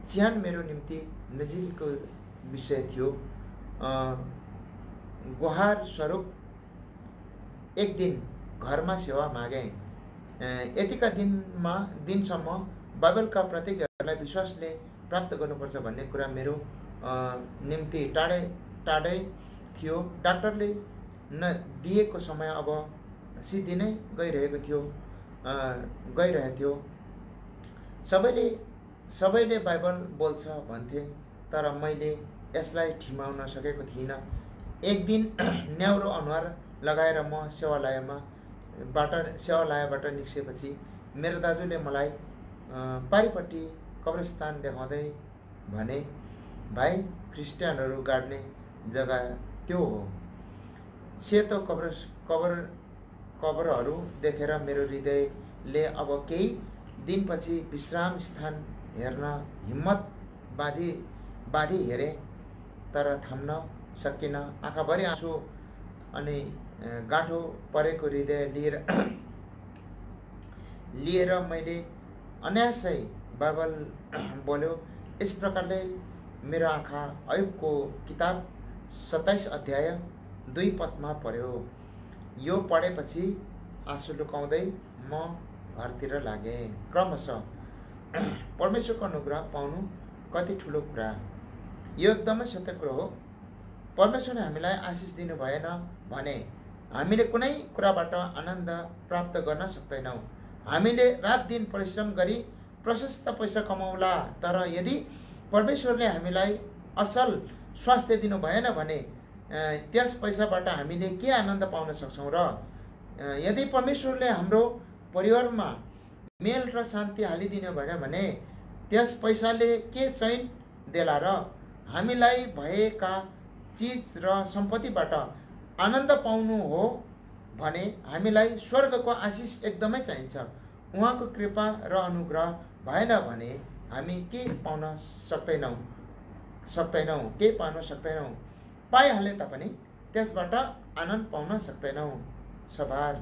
चिहान मेरो निम्ति नजिकैको विषय थियो। गुहार स्वरूप एक दिन घरमा सेवा मागे। यतिका दिनसम्म बाइबलका प्रतिज्ञाहरूलाई विश्वासले प्राप्त गर्नुपर्छ भन्ने कुरा मेरो निम्ति टाढै थियो। डाक्टरले दिएको समय अब सिद्धिनै गइरहेको थियो। सबैले बाइबल बोल्छ भन्थे, तर मैले यसलाई ठिमाउन सकेको थिइनँ। एक दिन न्याउरो अनुहार लगाएर म सेवालयबाट निस्केपछि मेरो दाजुले मलाई पारिपट्टि कब्रस्तान देखाउँदै भने, भाइ क्रिस्चियनहरू गाड्ने जग्गा त्यो हो। सेतो कब्रहरू देखेर मेरो हृदयले अब केही दिनपछि विश्राम स्थान हेर्न हिम्मत बाँधी हेरे, तर थाम्न सकिनँ। आँखाभरि आँसु अनि गाँठो परेको हृदय लिएर मैले अनायासै बाइबल बोल्यो। यस प्रकारले मेरो आँखा अयुबको किताब 27 अध्याय 2 पदमा पर्यो। यो पढेपछि आँसु लुकाउँदै म घरतिर लागेँ। क्रमशः परमेश्वरको अनुग्रह पाउनु कति ठुलो कुरा, यो एकदमै सत्य कुरो हो। परमेश्वरले हामीलाई आशिष दिनु भएन भने हामीले कुनै कुराबाट आनन्द प्राप्त गर्न सक्दैनौँ। हामीले रात दिन परिश्रम गरी प्रशस्त पैसा कमाउला, तर यदि परमेश्वरले हामीलाई असल स्वास्थ्य दिनु भएन भने त्यस पैसाबाट हामीले के आनन्द पाउन सक्छौँ र? यदि परमेश्वरले हाम्रो परिवारमा मेल र शान्ति हालिदिनु भएन भने त्यस पैसाले के चैन देला र? हामीलाई भएका चिज र सम्पत्तिबाट आनन्द पाउनु हो भने हामीलाई स्वर्गको आशिष एकदमै चाहिन्छ। उहाँको कृपा र अनुग्रह भएन भने हामी के पाउन सक्दैनौँ। पाइहाले तापनि त्यसबाट आनन्द पाउन सक्दैनौँ। सवार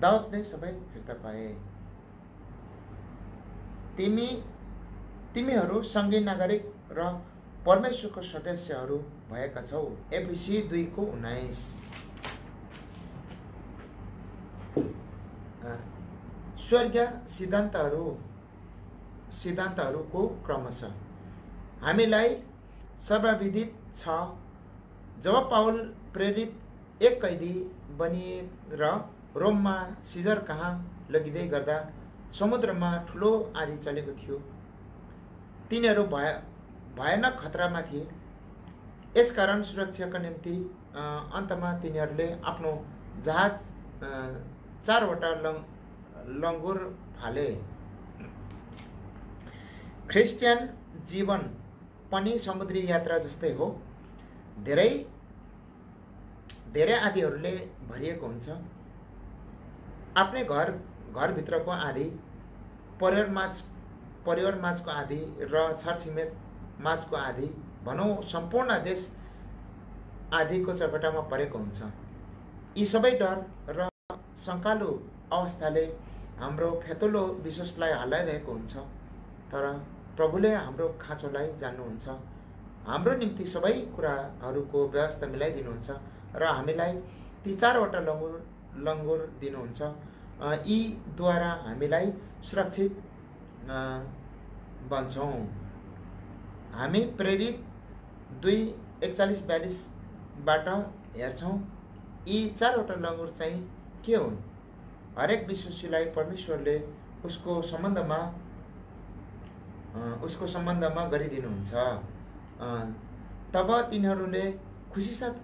दाउदले सबै फिर्ता पाए। तिमीहरू सङ्घीय नागरिक र परमेश्वरको सदस्यहरू भएका छौ। एफिसी 2:19। स्वर्गीय सिद्धान्तहरूको क्रमशः हामीलाई सर्वविदित छ। जब पाउल प्रेरित एक कैदी बनिएर रोममा सिजर कहाँ लगिँदै गर्दा समुद्रमा ठुलो आँधी चलेको थियो। तिनीहरू भयानक खतरामा थिए। यसकारण सुरक्षाका निम्ति अन्तमा तिनीहरूले आफ्नो जहाज 4वटा लङ्गुर फाले। क्रिस्चियन जीवन पनि समुद्री यात्रा जस्तै हो। धेरै आँधीहरूले भरिएको हुन्छ। आफ्नै घरभित्रको आँधी, परिवारमाझको आँधी र छरछिमेक माझको आँधी, भनौँ सम्पूर्ण देश आँधीको चपेटामा परेको हुन्छ। यी सबै डर र शङ्कालु अवस्थाले हाम्रो फेतुलो विश्वासलाई हल्लाइरहेको हुन्छ, तर प्रभुले हाम्रो खाँचोलाई जान्नुहुन्छ। हाम्रो निम्ति सबै कुराहरूको व्यवस्था मिलाइदिनुहुन्छ र हामीलाई ती 4वटा लङ्गुर दिनुहुन्छ। यीद्वारा हामीलाई सुरक्षित बन्छौँ। हामी प्रेरित 2:41-42बाट हेर्छौँ। यी 4वटा लङ्गुर चाहिँ के हुन्? हरेक विश्वासीलाई परमेश्वरले उसको सम्बन्धमा गरिदिनुहुन्छ। तब तिनीहरूले खुसीसाथ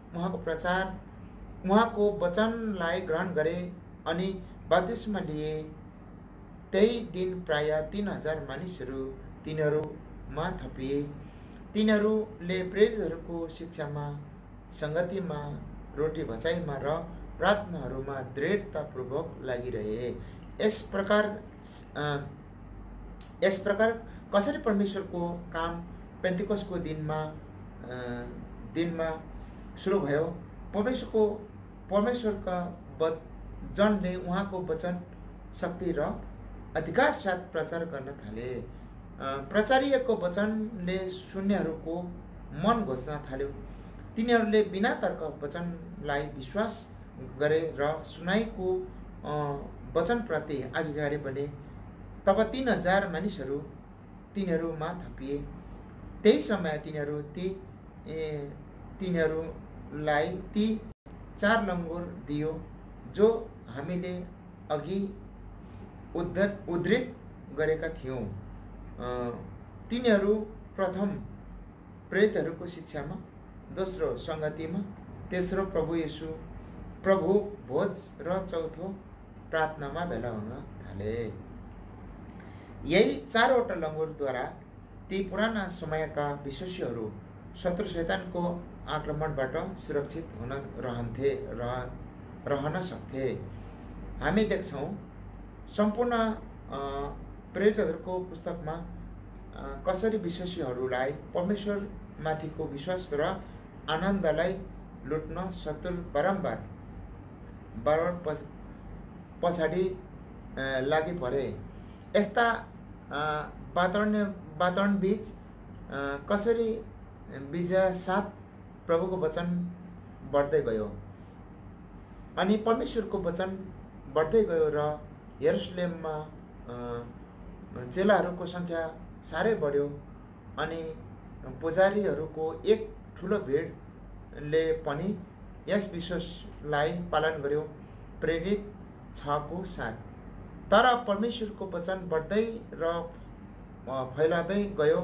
उहाँको वचनलाई ग्रहण गरे अनि बप्तिस्मा लिए। त्यही दिन प्राय 3000 मानिसहरू तिनीहरूमा थपिए। तिनीहरूले प्रेरितहरूको शिक्षामा, सङ्गतिमा, रोटी भचाइमा र प्रार्थनाहरूमा दृढतापूर्वक लागिरहे। यस प्रकार कसरी परमेश्वरको काम पेन्तिकोसको दिनमा सुरु भयो। परमेश्वरका वचनले उहाँको वचन शक्ति र अधिकार साथ प्रचार गर्न थाले। प्रचारिएको वचनले सुन्नेहरूको मन घोच्न थाल्यो। तिनीहरूले बिना तर्क वचनलाई विश्वास गरे र सुनाइको वचनप्रति आज्ञाकारी बने। तब 3000 मानिसहरू तिनीहरूमा थपिए। त्यही समय तिनीहरूलाई ती 4 लङ्गुर दियो जो हामीले अघि उद्धृत गरेका थियौँ। तिनीहरू प्रथम प्रेरितहरूको शिक्षामा, दोस्रो सङ्गतिमा, तेस्रो प्रभु भोज र चौथो प्रार्थनामा भेला हुन थाले। यही 4वटा लङ्गुरद्वारा ती पुराना समयका विश्वासीहरू शत्रु शैतानको आक्रमणबाट सुरक्षित रहन सक्थे। हामी देख्छौँ सम्पूर्ण प्रेरितहरूको पुस्तकमा कसरी विश्वासीहरूलाई परमेश्वरमाथिको विश्वास र आनन्दलाई लुट्न शत्रु बारम्बार पछाडि लागि परे। यस्ता वातावरण बीच कसरी विजय साथ प्रभुको वचन बढ्दै गयो अनि परमेश्वरको वचन बढ्दै गयो र यरुशलेममा चेलाहरूको सङ्ख्या साह्रै बढ्यो अनि पुजारीहरूको एक ठुलो भिडले पनि यस विश्वासलाई पालन गर्यो। प्रेरित 6को 7। तर परमेश्वरको वचन बढ्दै र फैलाउँदै गयो।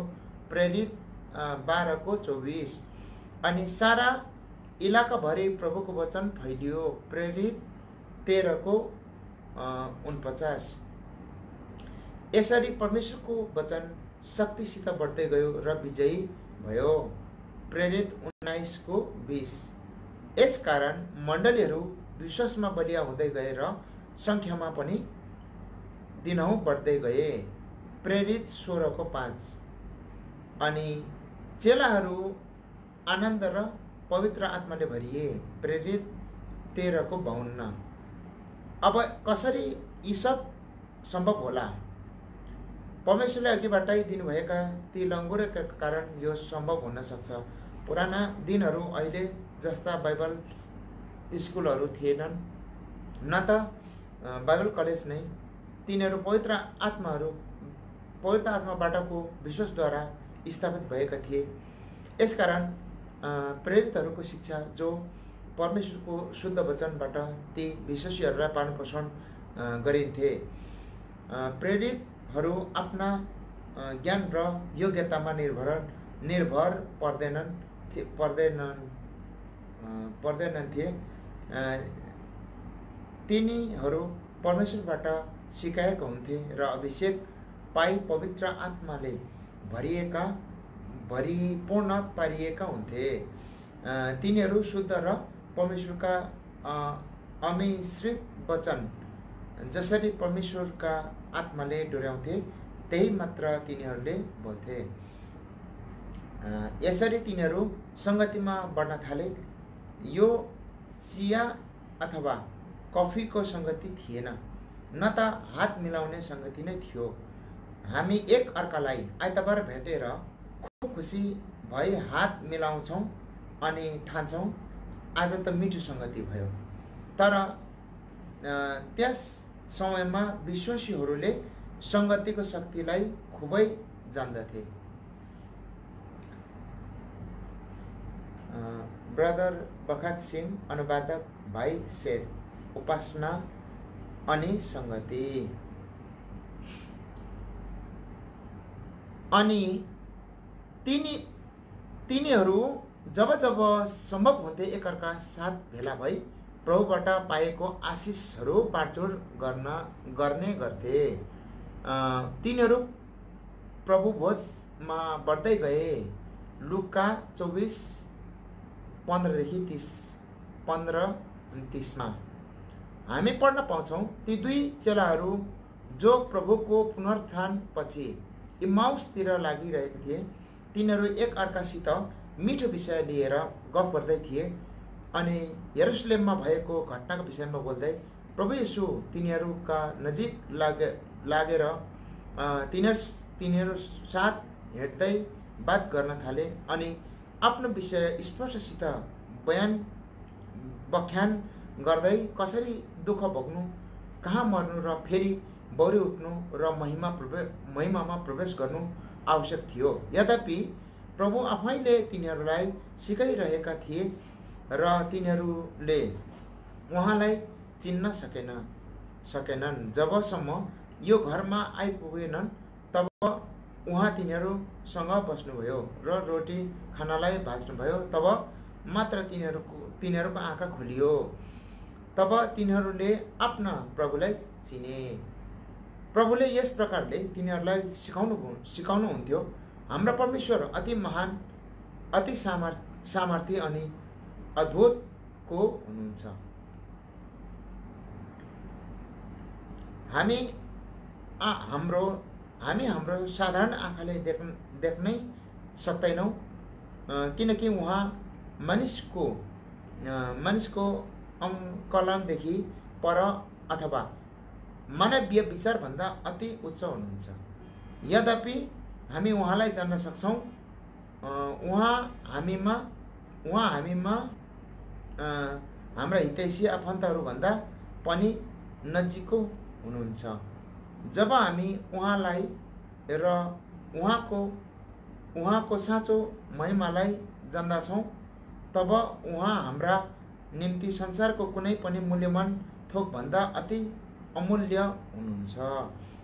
प्रेरित 12को 24 अनि सारा इलाकाभरि प्रभुको वचन फैलियो। प्रेरित 13को 49। यसरी परमेश्वरको वचन शक्तिसित बढ्दै गयो र विजयी भयो। प्रेरित 19को 20। यसकारण मण्डलीहरू विश्वासमा बलिया हुँदै गए र सङ्ख्यामा पनि दिनहुँ बढ्दै गए। प्रेरित 16को 5। अनि चेलाहरू आनन्द र पवित्र आत्माले भरिए। प्रेरित 13को 52। अब कसरी यी सब सम्भव होला? परमेश्वरले अघिबाटै दिनुभएका ती लङ्गुरका कारण यो सम्भव हुन सक्छ। पुराना दिनहरू अहिले जस्ता बाइबल स्कुलहरू थिएनन्, न त बाइबल कलेज नै। तिनीहरू पवित्र आत्माबाटको विश्वासद्वारा स्थापित भएका थिए। यसकारण प्रेरितहरूको शिक्षा जो परमेश्वरको शुद्ध वचनबाट ती विश्वासीहरूलाई पालन पोषण गरिन्थे। प्रेरितहरू आफ्ना ज्ञान र योग्यतामा निर्भर पर्दैनथे। तिनीहरू परमेश्वरबाट सिकाएका हुन्थे र अभिषेक पाई पवित्र आत्माले भरिपूर्ण पारिएका हुन्थे। तिनीहरू शुद्ध र परमेश्वरका अमिश्रित वचन जसरी परमेश्वरका आत्माले डोर्याउँथे त्यही मात्र तिनीहरूले बोल्थे। यसरी तिनीहरू सङ्गतिमा बढ्न थाले। यो चिया अथवा कफीको सङ्गति थिएन, न त हात मिलाउने सङ्गति नै थियो। हामी एक अर्कालाई आइतबार भेटेर खुब खुसी भई हात मिलाउँछौँ अनि ठान्छौँ आज त मिठो सङ्गति भयो। तर त्यस समयमा विश्वासीहरूले सङ्गतिको शक्तिलाई खुबै जान्दथे। ब्रदर बखात सिंह, अनुवादक भाइ सेठ। उपासना अनि सङ्गति। अनि तिनीहरू जब सम्भव हुँदै एकअर्का साथ भेला भई प्रभुबाट पाएको आशिषहरू बाँडचुँड गर्ने गर्थे। तिनीहरू प्रभु भोजमा बढ्दै गए। लुका 24:15-30 15-30 हामी पढ्न पाउँछौँ, ती दुई चेलाहरू जो प्रभुको पुनरुत्थान पछि इम्माउसतिर लागिरहेका थिए, तिनीहरू एक अर्कासित मिठो विषय लिएर गफ गर्दै थिए अनि यरुशलेममा भएको घटनाको विषयमा बोल्दै प्रभु येशू तिनीहरूका नजिक लागेर तिनीहरू साथ हेर्दै बात गर्न थाले अनि आफ्नो विषय स्पष्टसित व्याख्यान गर्दै कसरी दुःख भोग्नु, कहाँ मर्नु र फेरि बौरी उठ्नु र महिमामा प्रवेश गर्नु आवश्यक थियो। यद्यपि प्रभु आफैले तिनीहरूलाई सिकाइरहेका थिए र तिनीहरूले उहाँलाई चिन्न सकेनन्। जबसम्म यो घरमा आइपुगेनन् तब उहाँ तिनीहरूसँग बस्नुभयो र रोटी खानालाई भाँच्नुभयो। तब मात्र तिनीहरूको आँखा खुलियो। तब तिनीहरूले आफ्ना प्रभुलाई चिने। प्रभुले यस प्रकारले तिनीहरूलाई सिकाउनुहुन्थ्यो, हाम्रा परमेश्वर अति महान, अति सामर्थ्य अनि अद्भुतको हुनुहुन्छ। हामी हाम्रो साधारण आँखाले देख्नै सक्दैनौँ, किनकि उहाँ मानिसको कलमदेखि पर अथवा मानवीय विचारभन्दा अति उच्च हुनुहुन्छ। यद्यपि हामी उहाँलाई जान्न सक्छौँ। उहाँ हामीमा हाम्रा हितैषी आफन्तहरूभन्दा पनि नजिकको हुनुहुन्छ। जब हामी उहाँलाई र उहाँको साँचो महिमालाई जान्दछौँ, तब उहाँ हाम्रा निम्ति संसारको कुनै पनि मूल्यवान थोकभन्दा अति अमूल्य हुनुहुन्छ।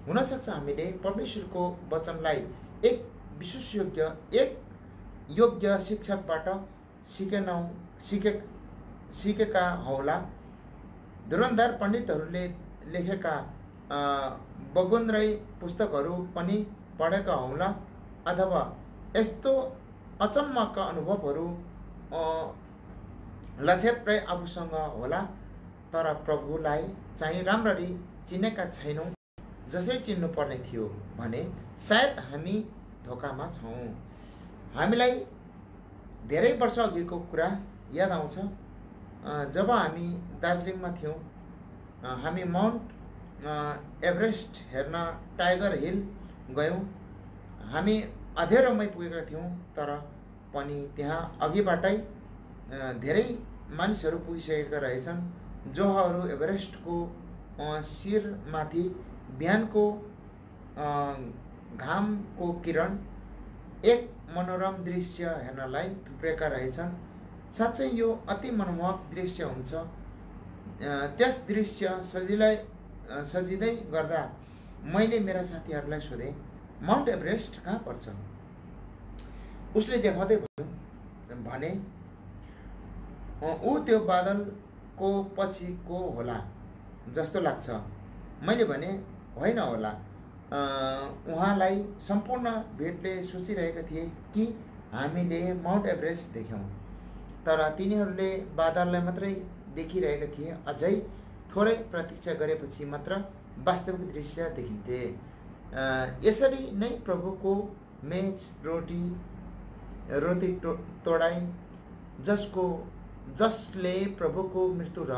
हुनसक्छ हामीले परमेश्वरको वचनलाई एक विश्वासयोग्य, एक योग्य शिक्षकबाट सिकेका होला। धुरन्धर पण्डितहरूले लेखेका बगुन्द्रै पुस्तकहरू पनि पढेका होला, अथवा यस्तो अचम्मका अनुभवहरू लक्षेत्रै आफूसँग होला, तर प्रभुलाई चाहिँ राम्ररी चिनेका छैनौँ। जसरी चिन्नु पर्ने थियो भने सायद हामी धोकामा छौँ। हामीलाई धेरै वर्ष अघिको कुरा याद आउँछ। जब हामी दार्जिलिङमा थियौँ, हामी माउन्ट एभरेस्ट हेर्न टाइगर हिल गयौँ। हामी अँधेरोमै पुगेका थियौँ, तर पनि त्यहाँ अघिबाटै धेरै मानिसहरू पुगिसकेका रहेछन्। जोहरू एभरेस्टको शिरमाथि बिहानको घामको किरण एक मनोरम दृश्य हेर्नलाई थुप्रेका रहेछन्। साँच्चै यो अति मनमोहक दृश्य हुन्छ। त्यस दृश्य सजिँदै गर्दा मैले मेरा साथीहरूलाई सोधेँ, माउन्ट एभरेस्ट कहाँ पर्छ? उसले देखाउँदै भने ऊ त्यो बादलको पछिको होला जस्तो लाग्छ। मैले भने होइन होला। उहाँलाई सम्पूर्ण भेटले सोचिरहेका थिए कि हामीले माउन्ट एभरेस्ट देख्यौँ, तर तिनीहरूले बादललाई मात्रै देखिरहेका थिए। अझै थोरै प्रतीक्षा गरेपछि मात्र वास्तविक दृश्य देखिन्थे। यसरी नै प्रभुको मेच रोटी तोडाई, जसले प्रभुको मृत्यु र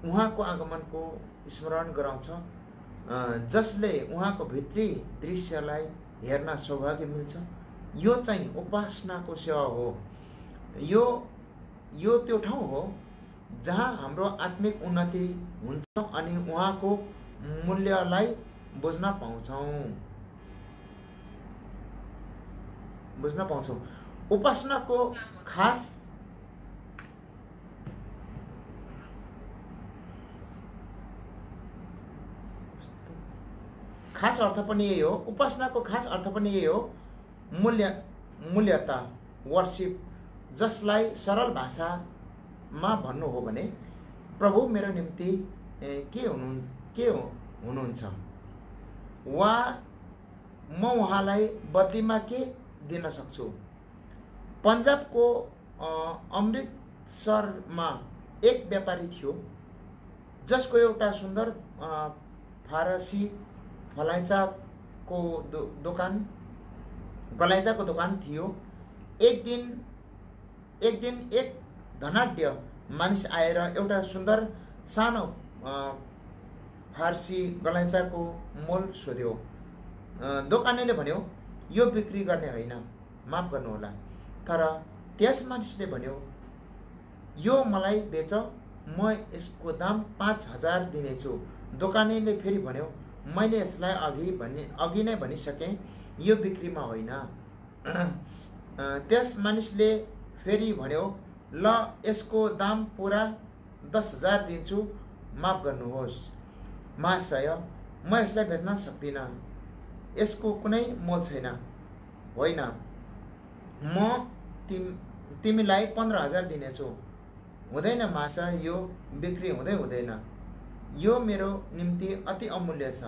उहाँको आगमनको स्मरण गराउँछ, जसले उहाँको भित्री दृश्यलाई हेर्न सौभाग्य मिल्छ। यो चाहिँ उपासनाको सेवा हो। यो त्यो ठाउँ हो जहाँ हाम्रो आत्मिक उन्नति हुन्छ अनि उहाँको मूल्यलाई बुझ्न पाउँछौँ। उपासनाको खास अर्थ पनि यही हो। उपासनाको खास अर्थ पनि यही हो, मूल्यता, वर्शिप, जसलाई सरल भाषामा भन्नु हो भने प्रभु मेरो निम्ति के हुनुहुन्छ। वा म उहाँलाई बदलीमा के दिन सक्छु। पन्जाबको अमृतसरमा एक व्यापारी थियो जसको एउटा सुन्दर फारसी गलैँचाको दोकान थियो। एक दिन एक धनाढ्य मानिस आएर एउटा सुन्दर सानो फारसी गलैँचाको मोल सोध्यो। दोकानेले भन्यो, यो बिक्री गर्ने होइन, माफ गर्नुहोला। तर त्यस मानिसले भन्यो, यो मलाई बेच, म यसको दाम 5000 दिनेछु। दोकानेले फेरि भन्यो, मैले यसलाई अघि नै भनिसकेँ, यो बिक्रीमा होइन। त्यस मानिसले फेरि भन्यो, ल यसको दाम पुरा 10000 दिन्छु, माफ गर्नुहोस् महाशय, म यसलाई बेच्न सक्दिनँ, यसको कुनै मोल छैन। होइन, म तिमीलाई 15000 दिनेछु। हुँदैन महाशय, यो बिक्री हुँदैन, यो मेरो निम्ति अति अमूल्य छ,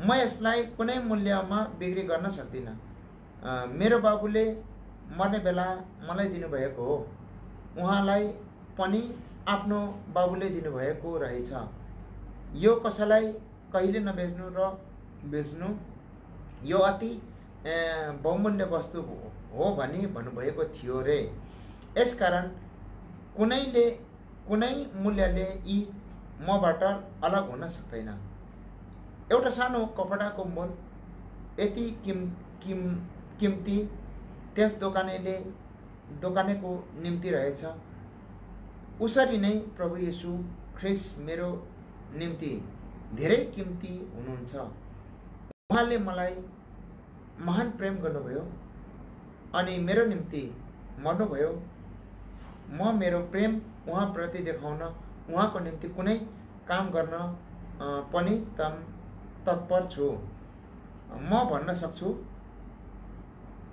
म यसलाई कुनै मूल्यमा बिक्री गर्न सक्दिनँ। मेरो बाबुले मर्ने बेला मलाई दिनुभएको हो, उहाँलाई पनि आफ्नो बाबुले दिनुभएको रहेछ। यो कसैलाई कहिले नबेच्नु र बेच्नु, यो अति बहुमूल्य वस्तु हो भनी भन्नुभएको थियो रे। यसकारण कुनै मूल्यले यी मबाट अलग हुन सक्दैन। एउटा सानो कपडाको मोल यति किम्ती त्यस दोकानेको निम्ति रहेछ, उसरी नै प्रभु येशू ख्रीष्ट मेरो निम्ति धेरै किम्ती हुनुहुन्छ। उहाँले मलाई महान प्रेम गर्नुभयो अनि मेरो निम्ति मर्नुभयो। म मेरो प्रेम उहाँप्रति देखाउन उहाँको निम्ति कुनै काम गर्न पनि तत्पर छु। म भन्न सक्छु,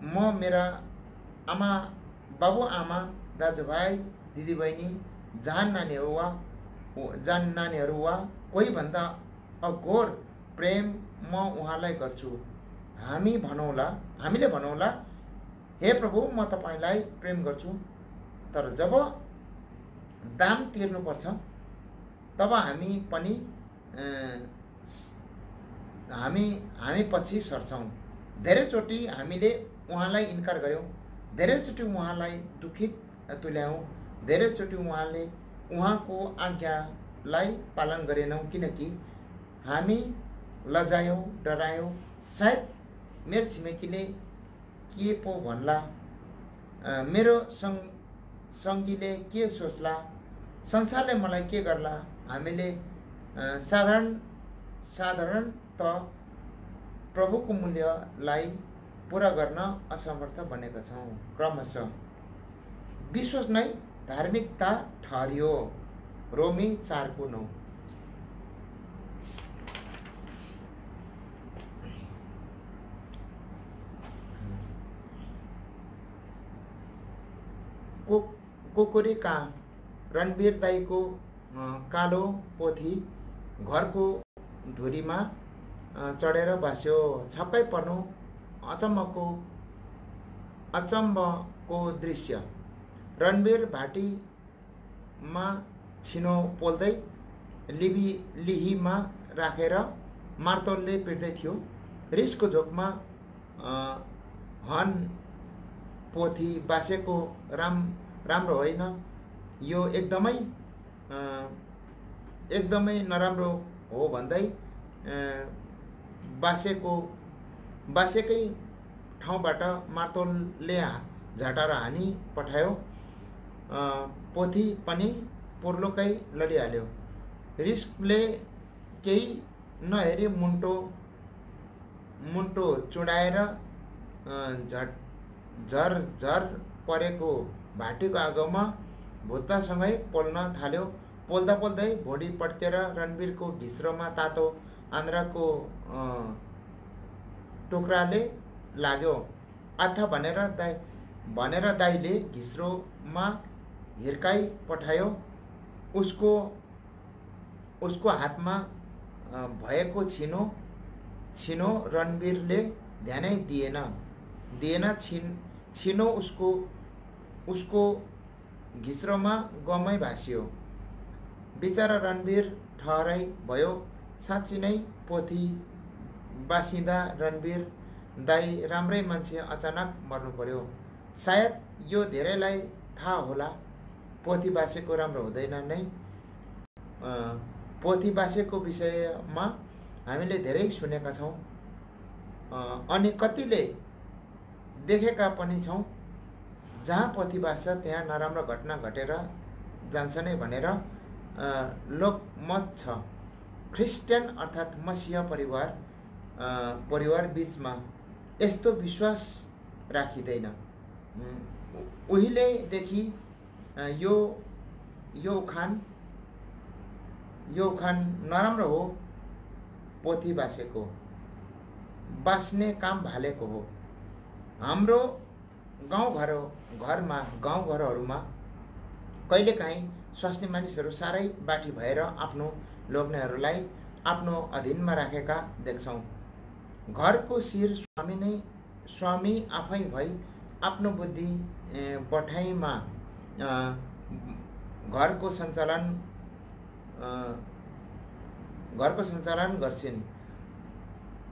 म मेरा बाबुआमा, दाजुभाइ, दिदीबहिनी, जान नानीहरू वा कोहीभन्दा अघोर प्रेम म उहाँलाई गर्छु। हामीले भनौँला, हे प्रभु, म तपाईँलाई प्रेम गर्छु। तर जब दाम तिर्नुपर्छ तब हामी पछि सर्छौँ। धेरैचोटि हामीले उहाँलाई इन्कार गर्यौँ, धेरैचोटि उहाँलाई दुखित तुल्यायौँ, धेरैचोटि उहाँको आज्ञालाई पालन गरेनौँ, किनकि हामी लजायौँ, डरायौँ। सायद मेरो छिमेकीले के पो भन्ला, मेरो सङ्गीले के सोच्ला, संसारले मलाई के गर्ला। हामीले साधारणत प्रभुको मूल्यलाई पुरा गर्न असमर्थ बनेका छौँ। क्रमशः विश्वास नै धार्मिकता ठहरियो। रोमी 4:9। कुकुरीका रणवीर दाईको कालो पोथी घरको धुरीमा चढेर बास्यो। छक्कै पर्नु, अचम्मको दृश्य। रणवीर भाटीमा छिनो पोल्दै लिहीमा राखेर मार्तोलले पिट्दै थियो। रिसको झोकमा हन पोथी बासेको राम्रो होइन, यो एकदमै नराम्रो हो भन्दै बासेकै ठाउँबाट मार्तोलले झटार हानी पठायो। पोथी पनि पोर्लोकै लडिहाल्यो। रिसले केही नहेरी मुन्टो चुडाएर झर परेको भाटीको आगोमा भुत्तासँगै पोल्न थाल्यो। पोल्दा पोल्दै भुँडी पड्केर रणवीरको घिस्रोमा तातो आन्द्राको टुक्राले लाग्यो। आथा भनेर दाइले घिस्रोमा हिर्काई पठायो। उसको हातमा भएको छिनो छिनो रणवीरले ध्यानै दिएन छिनो उसको घिच्रोमा गमै भासियो। बिचरा रणवीर ठहराइ भयो। साँच्ची नै पोथी बासिँदा रणवीर दाई राम्रै मान्छे अचानक मर्नु पर्यो। सायद यो धेरैलाई थाहा होला, पोथी बासेको राम्रो हुँदैन नै। पोथी बासेको विषयमा हामीले धेरै सुनेका छौँ अनि कतिले देखेका पनि छौँ। जहाँ पोथी बास्छ त्यहाँ नराम्रो घटना घटेर जान्छ नै भनेर लोकमत छ। ख्रिस्टियन अर्थात् मसीह परिवार बीचमा यस्तो विश्वास राखिँदैन। उहिलेदेखि यो उखान नराम्रो हो, पोथी बास्ने काम भालेको हो। हाम्रो गाउँघरहरूमा कहिलेकाहीँ स्वास्नी मानिसहरू साह्रै बाठी भएर आफ्नो लोग्नेहरूलाई आफ्नो अधीनमा राखेका देख्छौँ। घरको शिर स्वामी आफै भई आफ्नो बुद्धि बठाइमा घरको सञ्चालन गर्छिन्।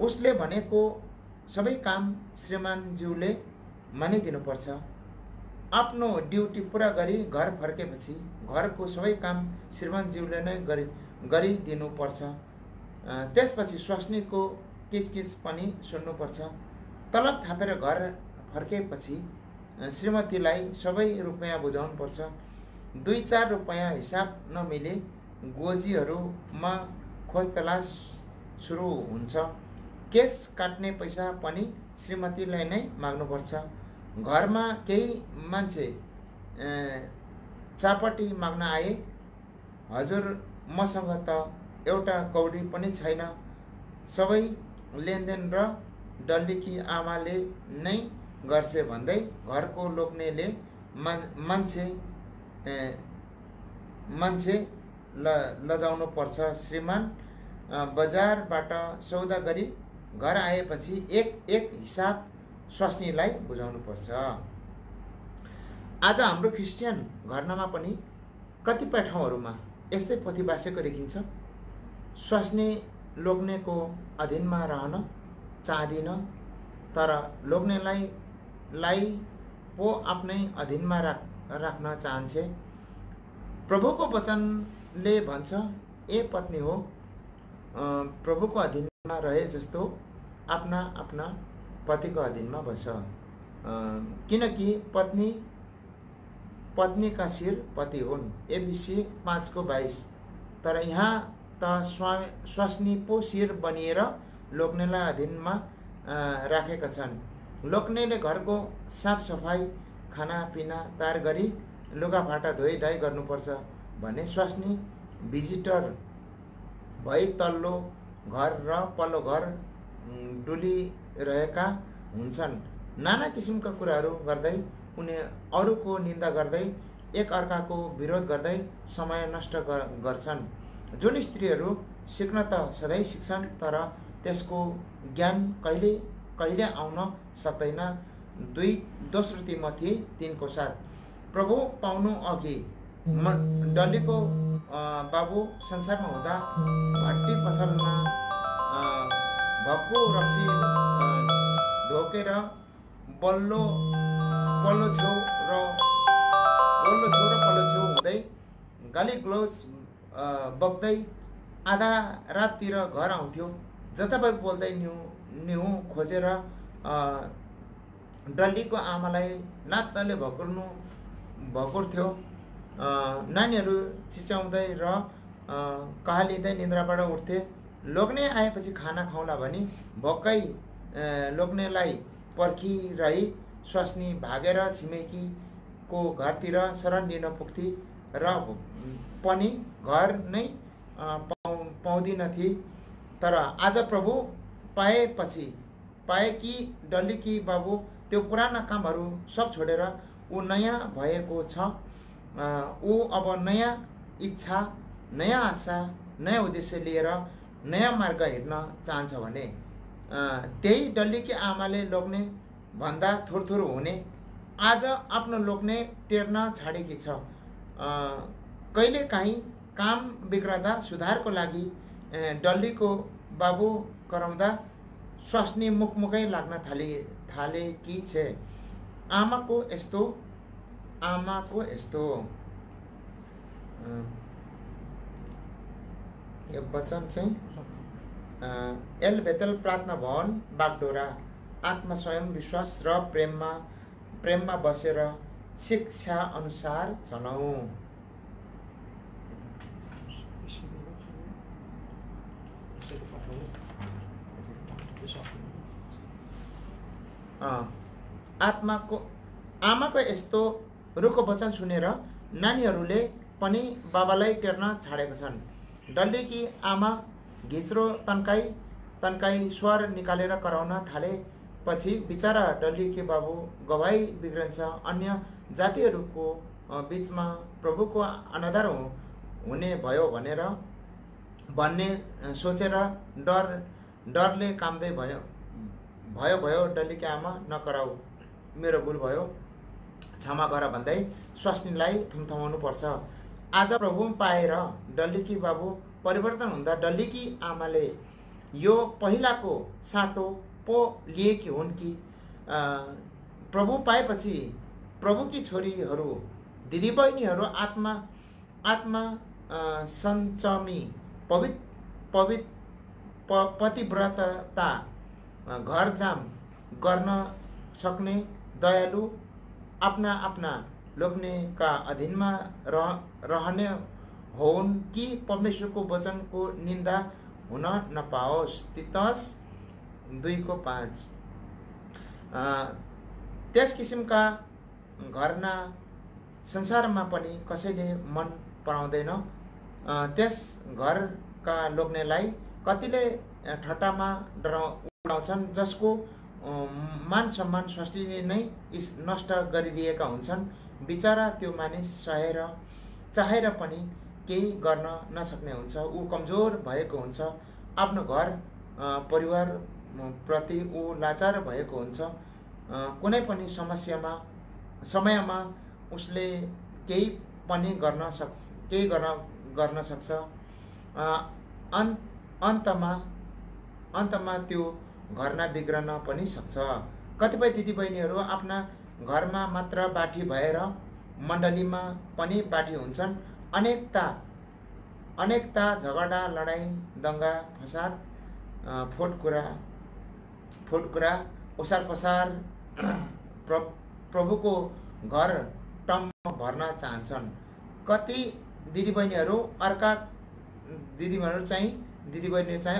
उसले भनेको सबै काम श्रीमानज्यूले मानिदिनुपर्छ। आफ्नो ड्युटी पुरा गरी घर फर्केपछि घरको सबै काम श्रीमानज्यूले नै गरिदिनुपर्छ। त्यसपछि स्वास्नीको किचकिच पनि सुन्नुपर्छ। तलब थापेर घर फर्केपछि श्रीमतीलाई सबै रुपैयाँ बुझाउनुपर्छ। 2-4 रुपैयाँ हिसाब नमिले गोजीहरूमा खोजतलास सुरु हुन्छ। केस काट्ने पैसा पनि श्रीमतीलाई नै माग्नुपर्छ। घरमा केही मान्छे चापटी माग्न आए, हजुर मसँग त एउटा कौडी पनि छैन, सबै लेनदेन र डल्लीकी आमाले नै गर्छे भन्दै घरको लोग्नेले मान्छे लजाउनु पर्छ। श्रीमान बजारबाट सौदा गरी घर आएपछि एक हिसाब स्वास्नीलाई बुझाउनु पर्छ। आज हाम्रो ख्रिस्टियन घरमा पनि कतिपय ठाउँहरूमा यस्तै पोथी बासेको देखिन्छ। स्वास्नी लोग्नेको अधीनमा रहन चाहदिन, तर लोग्नेलाई पो आफ्नै अधीनमा राख्न चाहन्छे। प्रभुको वचनले भन्छ, ए पत्नी हो प्रभुको अधीनमा रहे जस्तो आफ्ना पतिको अधीनमा बस, किनकि पत्नीका शिर पति हुन्। एबिसी 5:22। तर यहाँ त स्वास्नी पो शिर बनिएर लोग्नेलाई अधीनमा राखेका छन्। लोग्नेले घरको साफ सफाई, खानापिना तयार गरी लुगाफाटा धोइधाइ गर्नुपर्छ भने स्वास्नी भिजिटर भई तल्लो घर र पल्लो घर डुलिरहेका हुन्छन्। नाना किसिमका कुराहरू गर्दै, उनी अरूको निन्दा गर्दै, एक अर्काको विरोध गर्दै समय नष्ट गर्छन्। जुन स्त्रीहरू सिक्न त सधैँ सिक्छन्, तर त्यसको ज्ञान कहिले आउन सक्दैन। 2 तिमोथी 3:7। प्रभु पाउनु अघि डल्लीको बाबु संसारमा हुँदा भट्टी पसलमा भक्कु रक्सी ढोकेर बल्लो छेउ र पल्लो छेउ हुँदै गाली ग्लोज बग्दै आधा राततिर घर आउँथ्यो। जताभावी बोल्दै न्यु खोजेर डल्लीको आमालाई लात्ताले भकुर्थ्यो। नानीहरू चिच्याउँदै र कहालिँदै निन्द्राबाट उठ्थे। लोग्ने आएपछि खाना खाउँला भनी भक्कै लोग्नेलाई पर्खिरही स्वास्नी भागेर छिमेकीको घरतिर शरण लिन पुग्थे र पनि घर नै पाउँदिनथे। तर आज प्रभु पाए कि डल्लीकी बाबु त्यो पुराना कामहरू सब छोडेर ऊ नयाँ भएको छ। ऊ अब नयाँ इच्छा, नयाँ आशा, नयाँ उद्देश्य लिएर नयाँ मार्ग हिँड्न चाहन्छ भने त्यही डल्लीकी आमाले लोग्ने भन्दा थोर हुने आज आफ्नो लोग्ने टेर्न छाडेकी छ। कहिलेकाहीँ काम बिग्रदा सुधारको लागि डल्लीको बाबु कराउँदा स्वास्नी मुखमुखै लाग्न थालेकी छे। आमाको यस्तो यो वचन चाहिँ एल बेतल प्रार्थना भवन बागडोरा आत्मा स्वयं विश्वास र प्रेममा बसेर शिक्षा अनुसार चलाऊ। आमाको यस्तो रुखो वचन सुनेर नानीहरूले पनि बाबालाई टेर्न छाडेका छन्। डल्लीकी आमा घिच्रो तन्काई स्वर निकालेर कराउन थालेपछि बिचरा डल्लीकी बाबु गवाई बिग्रन्छ। अन्य जातिहरूको बीचमा प्रभुको अनादर हुने भयो भन्ने सोचेर डरले कामदै भयो डल्लीकी आमा नकराऊ, मेरो भुल भयो, क्षमा गर भन्दै स्वास्नीलाई थुम्थमाउनु पर्छ। आज प्रभु पाएर डल्लीकी बाबु परिवर्तन हुँदा डल्लीकी आमाले यो पहिलाको साटो पो लिएकी हुन् कि प्रभु पाएपछि प्रभुकी छोरीहरू दिदीबहिनीहरू आत्मा सञ्चमी पतिव्रतता घरजाम गर्न सक्ने दयालु आफ्ना लोग्नेका अधीनमा रहने होन् कि परमेश्वरको वचनको निन्दा हुन नपाओस्। तितस 2:5। त्यस किसिमका घरना संसारमा पनि कसैले मन पराउँदैन। त्यस घरका लोग्नेलाई कतिले ठट्टामा उडाउँछन्, जसको मान सम्मान स्वास्नीले नै नष्ट गरिदिएका हुन्छन्। बिचरा त्यो मानिस चाहेर पनि केही गर्न नसक्ने हुन्छ। ऊ कमजोर भएको हुन्छ। आफ्नो घर परिवार प्रति ऊ लाचार भएको हुन्छ। कुनै पनि समयमा उसले केही गर्न सक्छ। अन्तमा त्यो घरमा बिग्रन पनि सक्छ। कतिपय दिदीबहिनीहरू आफ्ना घरमा मात्र बाठी भएर मण्डलीमा पनि बाठी हुन्छन्। अनेकता झगडा लडाई दङ्गा फसाद फोटकुरा ओसार पसार प्रभुको घर टम्म भर्न चाहन्छन्। कति दिदीबहिनीहरू चाहिँ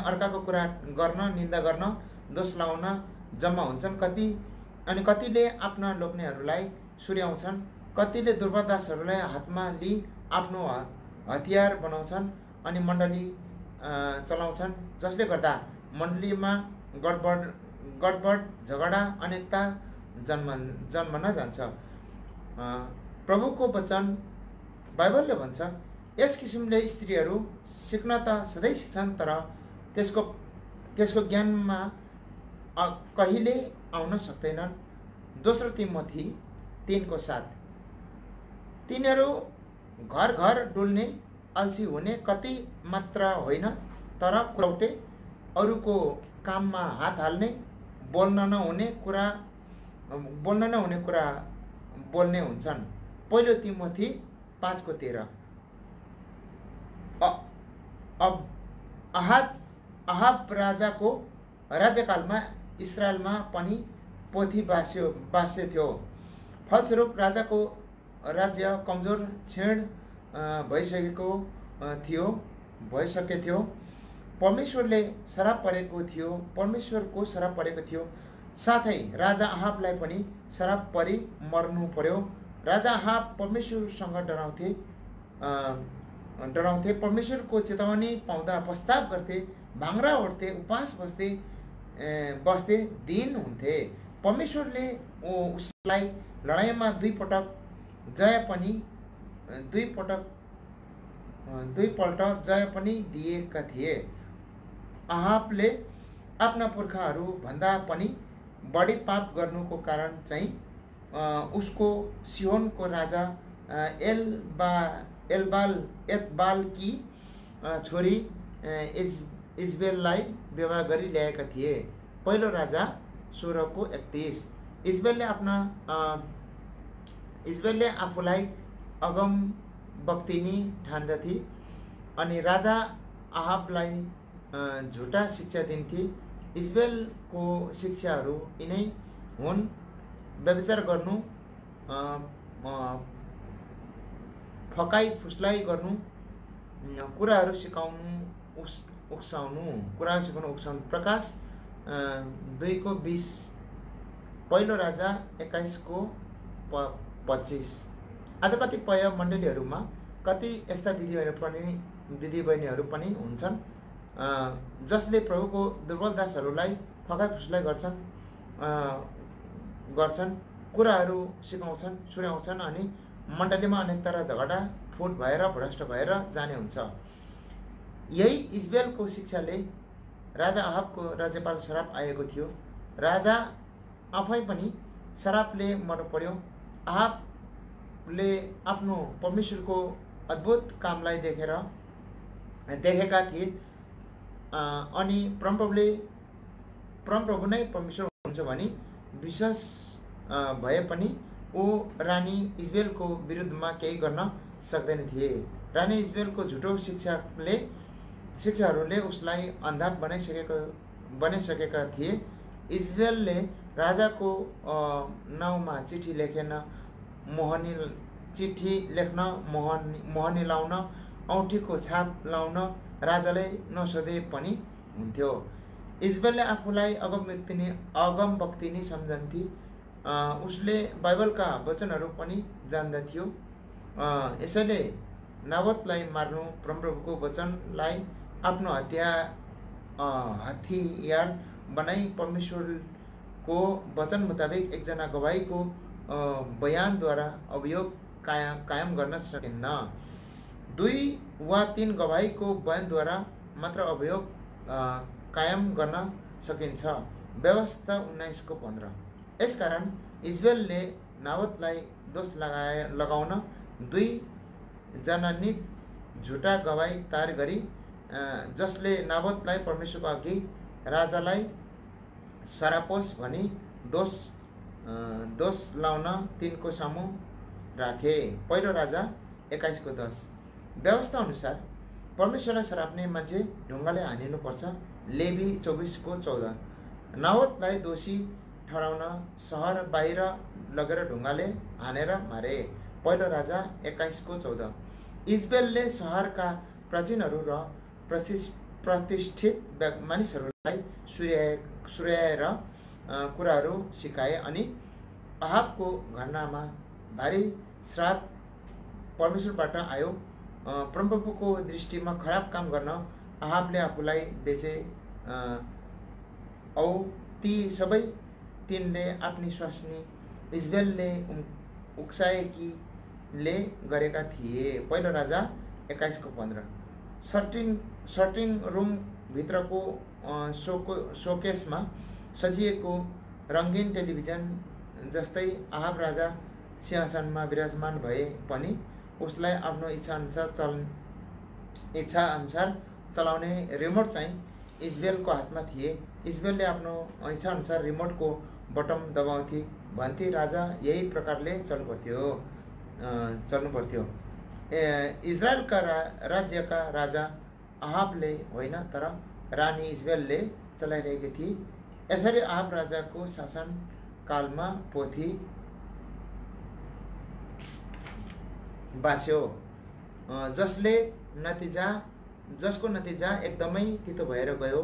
अर्काको कुरा गर्न, निन्दा गर्न, दोष लगाउन जम्मा हुन्छन्। कतिले आफ्ना लोग्नेहरूलाई सुर्याउँछन्। कतिले दुर्वादासहरूलाई हातमा लिई आफ्नो हतियार बनाउँछन् अनि मण्डली चलाउँछन्, जसले गर्दा मण्डलीमा गडबड झगडा अनेकता जन्मन जान्छ। प्रभुको वचन बाइबलले भन्छ, यस किसिमले स्त्रीहरू सिक्न त सधैँ सिक्छन्, तर त्यसको ज्ञानमा कहिले आउन सक्दैनन्। दोस्रो तिमोथी 3:7। तिनीहरू घर डुल्ने, अल्छी हुने कति मात्र होइन, तर कुलौटे, अरूको काममा हात हाल्ने, बोल्न नहुने कुरा बोल्ने हुन्छन्। पहिलो तिमोथी 5:13। अहाब राजाको राज्यकालमा इस्रायलमा पनि पोथी बास्य थियो। फलस्वरूप राजाको राज्य कमजोर क्षीण भइसकेको थियो। परमेश्वरको श्राप परेको थियो। साथै राजा अहाबलाई पनि श्राप परि मर्नु पर्यो। राजा अहाब परमेश्वरसँग डराउँथे, परमेश्वरको चेतावनी पाउँदा पश्चाताप गर्थे, भाङ्रा ओढ्थे, उपवास बस्थे, दिन हुन्थे। परमेश्वरले उसलाई लडाइँमा दुईपल्ट जय पनि दिएका थिए। आफ्ना पुर्खाहरू भन्दा पनि बढी पाप गर्नुको कारण चाहिँ उसको सिहोनको राजा एतबालकी छोरी इजबेललाई विवाह गरी ल्याएका थिए। पहिलो राजा 16:31। इजबेलले आफूलाई अगम बक्तिनी ठान्दथे अनि राजा आहाबलाई झुटा शिक्षा दिन्थे। इजबेलको शिक्षाहरू यिनै हुन्: व्यभिचार गर्नु, फकाइ फुस्लाई गर्नु, कुराहरू सिकाउनु उक्साउनु। प्रकाश 2:20। पहिलो राजा 21:25। आज कतिपय मण्डलीहरूमा कति यस्ता दिदीबहिनीहरू पनि हुन्छन् जसले प्रभुको दुर्बल दासहरूलाई फकाइ फुस्लाई गर्छन्, कुराहरू सिकाउँछन्, सुनाउँछन् अनि मण्डलीमा अनेक तरह झगडा फुट भएर भ्रष्ट भएर जाने हुन्छ। यही इजबेलको शिक्षाले राजा आहाबको राज्यपाल श्राप आएको थियो। राजा आफै पनि श्रापले मर्नु पर्यो। आहाबले आफ्नो परमेश्वरको अद्भुत कामलाई देखेका थिए अनि परमप्रभु नै परमेश्वर हुन्छ भनी विश्वास भए पनि ऊ रानी इजबेलको विरुद्धमा केही गर्न सक्दैन थिए। रानी इजबेलको झुटो शिक्षाहरूले उसलाई अन्धा बनाइसकेका थिए। इजबेलले राजाको नाउँमा चिठी लेख्न, मोहनी लाउन, औँठीको छाप लाउन राजाले नसोधे पनि हुन्थ्यो। इजबेलले आफूलाई अगम बक्तिनी सम्झन्थे। उसले बाइबलका वचनहरू पनि जान्दथ्यो। यसैले नाबोतलाई मार्नु परमप्रभुको वचनलाई आफ्नो हतियार बनाई परमेश्वरको वचन मुताबिक एकजना गवाहीको बयानद्वारा अभियोग कायम गर्न सकिन्न। 2 वा 3 गवाहीको बयानद्वारा मात्र अभियोग कायम गर्न सकिन्छ। व्यवस्था 19:15। यसकारण इजबेलले नाबोतलाई दोष लगाउन 2 जना निज झुटा गवाही तयार गरी जसले नाबोतलाई परमेश्वरको अघि राजालाई सरापोस् भनी दोष लाउन तिनको सामु राखे। पहिलो राजा 21:10। व्यवस्था अनुसार परमेश्वरलाई सराप्ने मान्छे ढुङ्गाले हानिनुपर्छ। लेवी 24:14। नाबोतलाई दोषी ठहराउन सहर बाहिर लगेर ढुङ्गाले हानेर मारे। पहिलो राजा 21:14। इजबेलले सहरका प्राचीनहरू र प्रतिष्ठित मानिसहरूलाई सुर्याएर कुराहरू सिकाए अनि आहाबको घरनामा भारी श्राप परमेश्वरबाट आयो। परमप्रभुको दृष्टिमा खराब काम गर्न आहाबले आफूलाई बेचे औ ती सबै तिनले आफ्नी स्वास्नी इजबेलले उक्साएकीले गरेका थिए। पहिलो राजा 21:15। सर्टिङ रुम भित्रको शोकेसमा सजिएको रङ्गीन टेलिभिजन जस्तै आहाब राजा सिंहासनमा विराजमान भए पनि उसलाई आफ्नो इच्छा अनुसार चलाउने रिमोट चाहिँ इजबेलको हातमा थिए। इजबेलले आफ्नो इच्छा अनुसार रिमोटको बटन दबाउँथे भन्थे। राजा यही प्रकारले चल्नु पर्थ्यो। इजरायलका राज्यका राजा आहाबले होइन तर रानी इजबेलले चलाइरहेकी थिए। यसरी आहाब राजाको शासन कालमा पोथी बास्यो जसको नतिजा एकदमै तितो भएर गयो।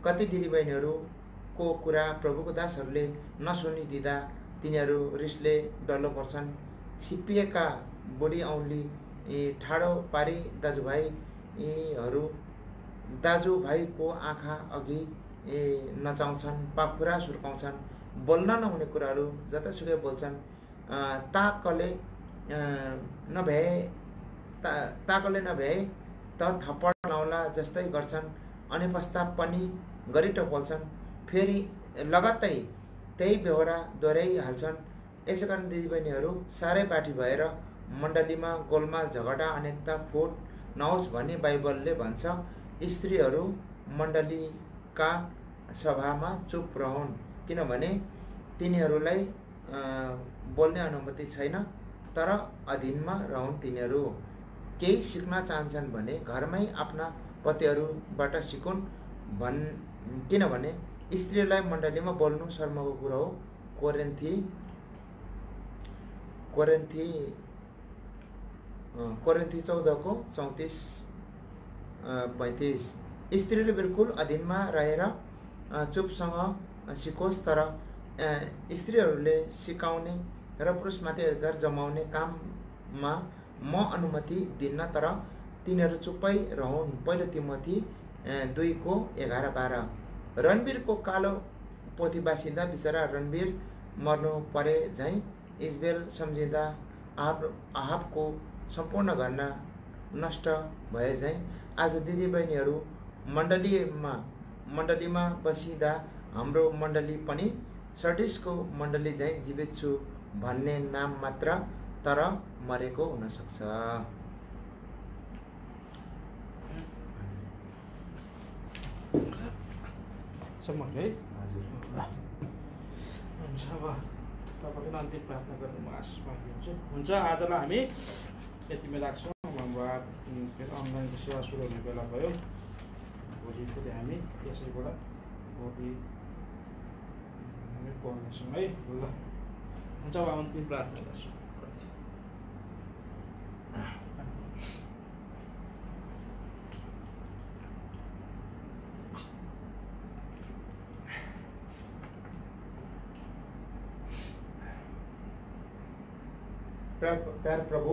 कति दिदीबहिनीहरूको कुरा प्रभुको दासहरूले नसुनिदिँदा तिनीहरू रिसले डल्लो पर्छन्। छिप्पिएका बुढी औँली ठाडो पारी दाजुभाइको आँखा अघि नचाउँछन्, पाखुरा सुर्काउँछन्, बोल्न नहुने कुराहरू जतासुकै बोल्छन्। ताकले नभ्याए त थप्पड लाउला जस्तै गर्छन्। अनि पश्चाताप पनि गरिटपोल्छन्, फेरि लगत्तै त्यही बेहोरा दोहोऱ्याइहाल्छन्। यसै कारण दिदीबहिनीहरू साह्रै बाठी भएर मण्डलीमा गोलमाल झगडा अनेकता फुट नहोस् भन्ने बाइबलले भन्छ। स्त्रीहरू मण्डलीका सभामा चुप रहन्, किनभने तिनीहरूलाई बोल्ने अनुमति छैन, तर अधीनमा रहन्। तिनीहरू केही सिक्न चाहन्छन् भने घरमै आफ्ना पतिहरूबाट सिकुन्, किनभने स्त्रीलाई मण्डलीमा बोल्नु शर्मको कुरो हो। कोरिन्थी 14:34-35। स्त्रीले बिल्कुल अधीनमा रहेर चुपसँग सिकोस्, तर स्त्रीहरूले सिकाउने र पुरुषमाथि अधिकार जमाउने काममा म अनुमति दिन्न, तर तिनीहरू चुप्पै रहन्। पहिलो तिमोथी 2:11-12। रणवीरको कालो पोथी बासिँदा बिचरा रणवीर मर्नु परे झैँ इजबेल सम्झिँदा आहाबको सम्पूर्ण घरमा नष्ट भए झैँ आज दिदीबहिनीहरू मण्डलीमा बसिँदा हाम्रो मण्डली पनि सर्डिसको मण्डली झैँ जीवित छु भन्ने नाम मात्र, तर मरेको हुनसक्छ। सम्म है हजुर हुन्छ। अब तपाईँको अन्तिम प्रार्थना गर्नु म आशिष माग्छु। हुन्छ, आजलाई हामी यतिमै राख्छौँ। फेरि अनलाइनको सेवा सुरु हुने बेला भयो। भोलि फेरि हामी यसैबाट भोलि हामी पढ्नेछौँ है। ल हुन्छ, अब अन्तिम प्रार्थना गर्छौँ। प्यार प्रभु,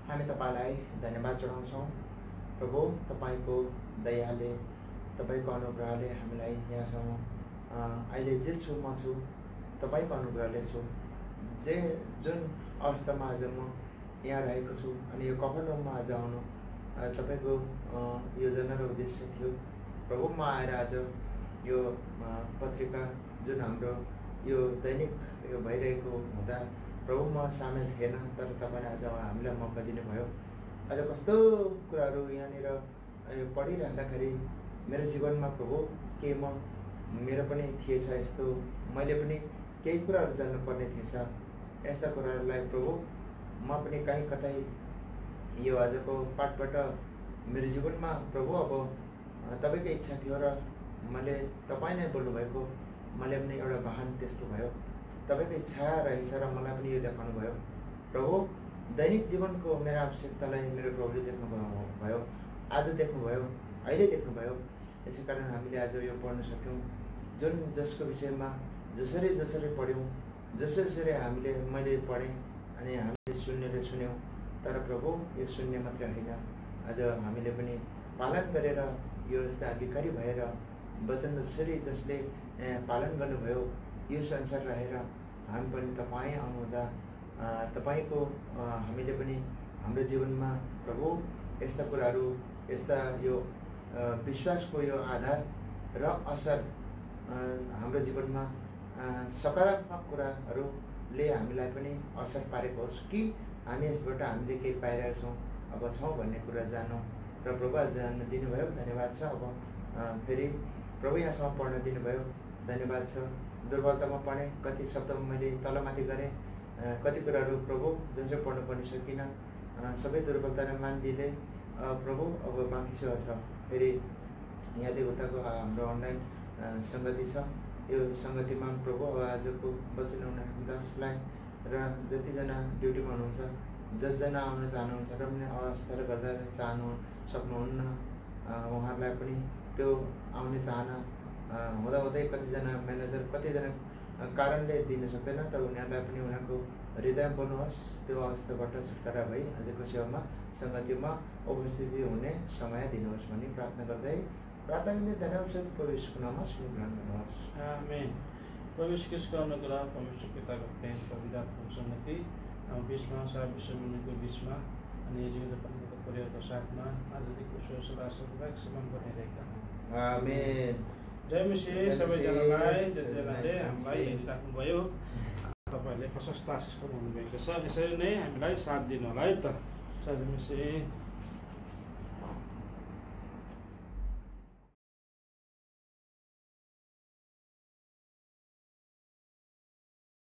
हामी तपाईँलाई धन्यवाद चढाउँछौँ। प्रभु, तपाईँको दयाले, तपाईँको अनुग्रहले हामीलाई यहाँसम्म अहिले जे छु म छु तपाईँको अनुग्रहले छु। जुन अवस्थामा आज म यहाँ रहेको छु अनि यो कफरनहुममा आज आउनु तपाईँको योजना र उद्देश्य थियो। प्रभु, म आएर आज यो पत्रिका जुन हाम्रो यो दैनिक यो भइरहेको हुँदा प्रभु म सामेल थिएन, तर तपाईँले आज हामीलाई मौका दिनुभयो। आज कस्तो कुराहरू यहाँनिर यो पढिरहँदाखेरि मेरो जीवनमा प्रभु के मेरो पनि थिएछ, यस्तो मैले पनि केही कुराहरू जान्नुपर्ने थिएछ। यस्ता कुराहरूलाई प्रभु म पनि कहीँ कतै यो आजको पाठबाट मेरो जीवनमा प्रभु अब तपाईँको इच्छा थियो र मैले तपाईँ नै बोल्नुभएको, मैले पनि एउटा वाहन त्यस्तो भयो। तपाईँको इच्छा रहेछ र मलाई पनि यो देखाउनु भयो। प्रभु, दैनिक जीवनको मेरो आवश्यकतालाई मेरो प्रभुले देख्नुभयो, आज देख्नुभयो, अहिले देख्नुभयो। यसै कारण हामीले आज यो पढ्न सक्यौँ। जसको विषयमा जसरी पढ्यौँ, जसरी मैले पढेँ अनि हामीले सुन्नेले सुन्यौँ, तर प्रभु यो सुन्ने मात्रै होइन, आज हामीले पनि पालन गरेर यो यस्ता आज्ञाकारी भएर वचन जसले पालन गर्नुभयो यो संसार रहेर हामी पनि तपाईँ आउनुहुँदा तपाईँको हामीले पनि हाम्रो जीवनमा प्रभु यस्ता कुराहरू, यस्ता यो विश्वासको यो आधार र असर हाम्रो जीवनमा सकारात्मक कुराहरूले हामीलाई पनि असर पारेको होस् कि हामी यसबाट हामीले केही पाइरहेछौँ अब छौँ भन्ने कुरा जान्नु र प्रभु आज जान्न दिनुभयो। धन्यवाद छ। अब फेरि प्रभु यहाँसम्म पढ्न दिनुभयो, धन्यवाद छ। दुर्बलतामा पढेँ, कति शब्दमा मैले तलमाथि गरेँ, कति कुराहरू प्रभु जसरी पढ्नुपर्ने सकिनँ, सबै दुर्बलतालाई मान लिँदै प्रभु अब बाँकी सेवा छ। फेरि यहाँदेखि उताको हाम्रो अनलाइन सङ्गति छ, यो सङ्गतिमा प्रभु अब आजको वचन दासलाई र जतिजना ड्युटीमा हुनुहुन्छ, जसजना आउन चाहनुहुन्छ र पनि अवस्था गर्दा चाहनु सक्नुहुन्न, उहाँहरूलाई पनि त्यो आउने चाहना हुँदाहुँदै कतिजना म्यानेजर कतिजना कारणले दिन सक्दैन, तर उनीहरूलाई पनि उनीहरूको हृदय बोल्नुहोस्, त्यो अवस्थाबाट छुटकारा भई आजको सेवामा सङ्गतिमा उपस्थिति हुने समय दिनुहोस् भनी प्रार्थना गर्दै प्रार्थना धन्यवाद सहित प्रभु यीशुको नाममा स्वीकार गर्नुहोस्। आमेन। प्रभु यीशुको अनुग्रह, परमेश्वर पिताको प्रेम, पवित्रताको सन्मति हाम्रो बिचमा, सारा विश्वको बिचमा अनि जीवनको परिवारको साथमा आजदेखि सदा सदा समान बनिरहेका हौँ। आमेन। जय मसीह सबैजनालाई जतिजनाले हामीलाई हेरिराख्नुभयो तपाईँहरूले प्रशस्त आशिष हुनुभएको छ। यसरी नै हामीलाई साथ दिनु होला है त। जय मसीह।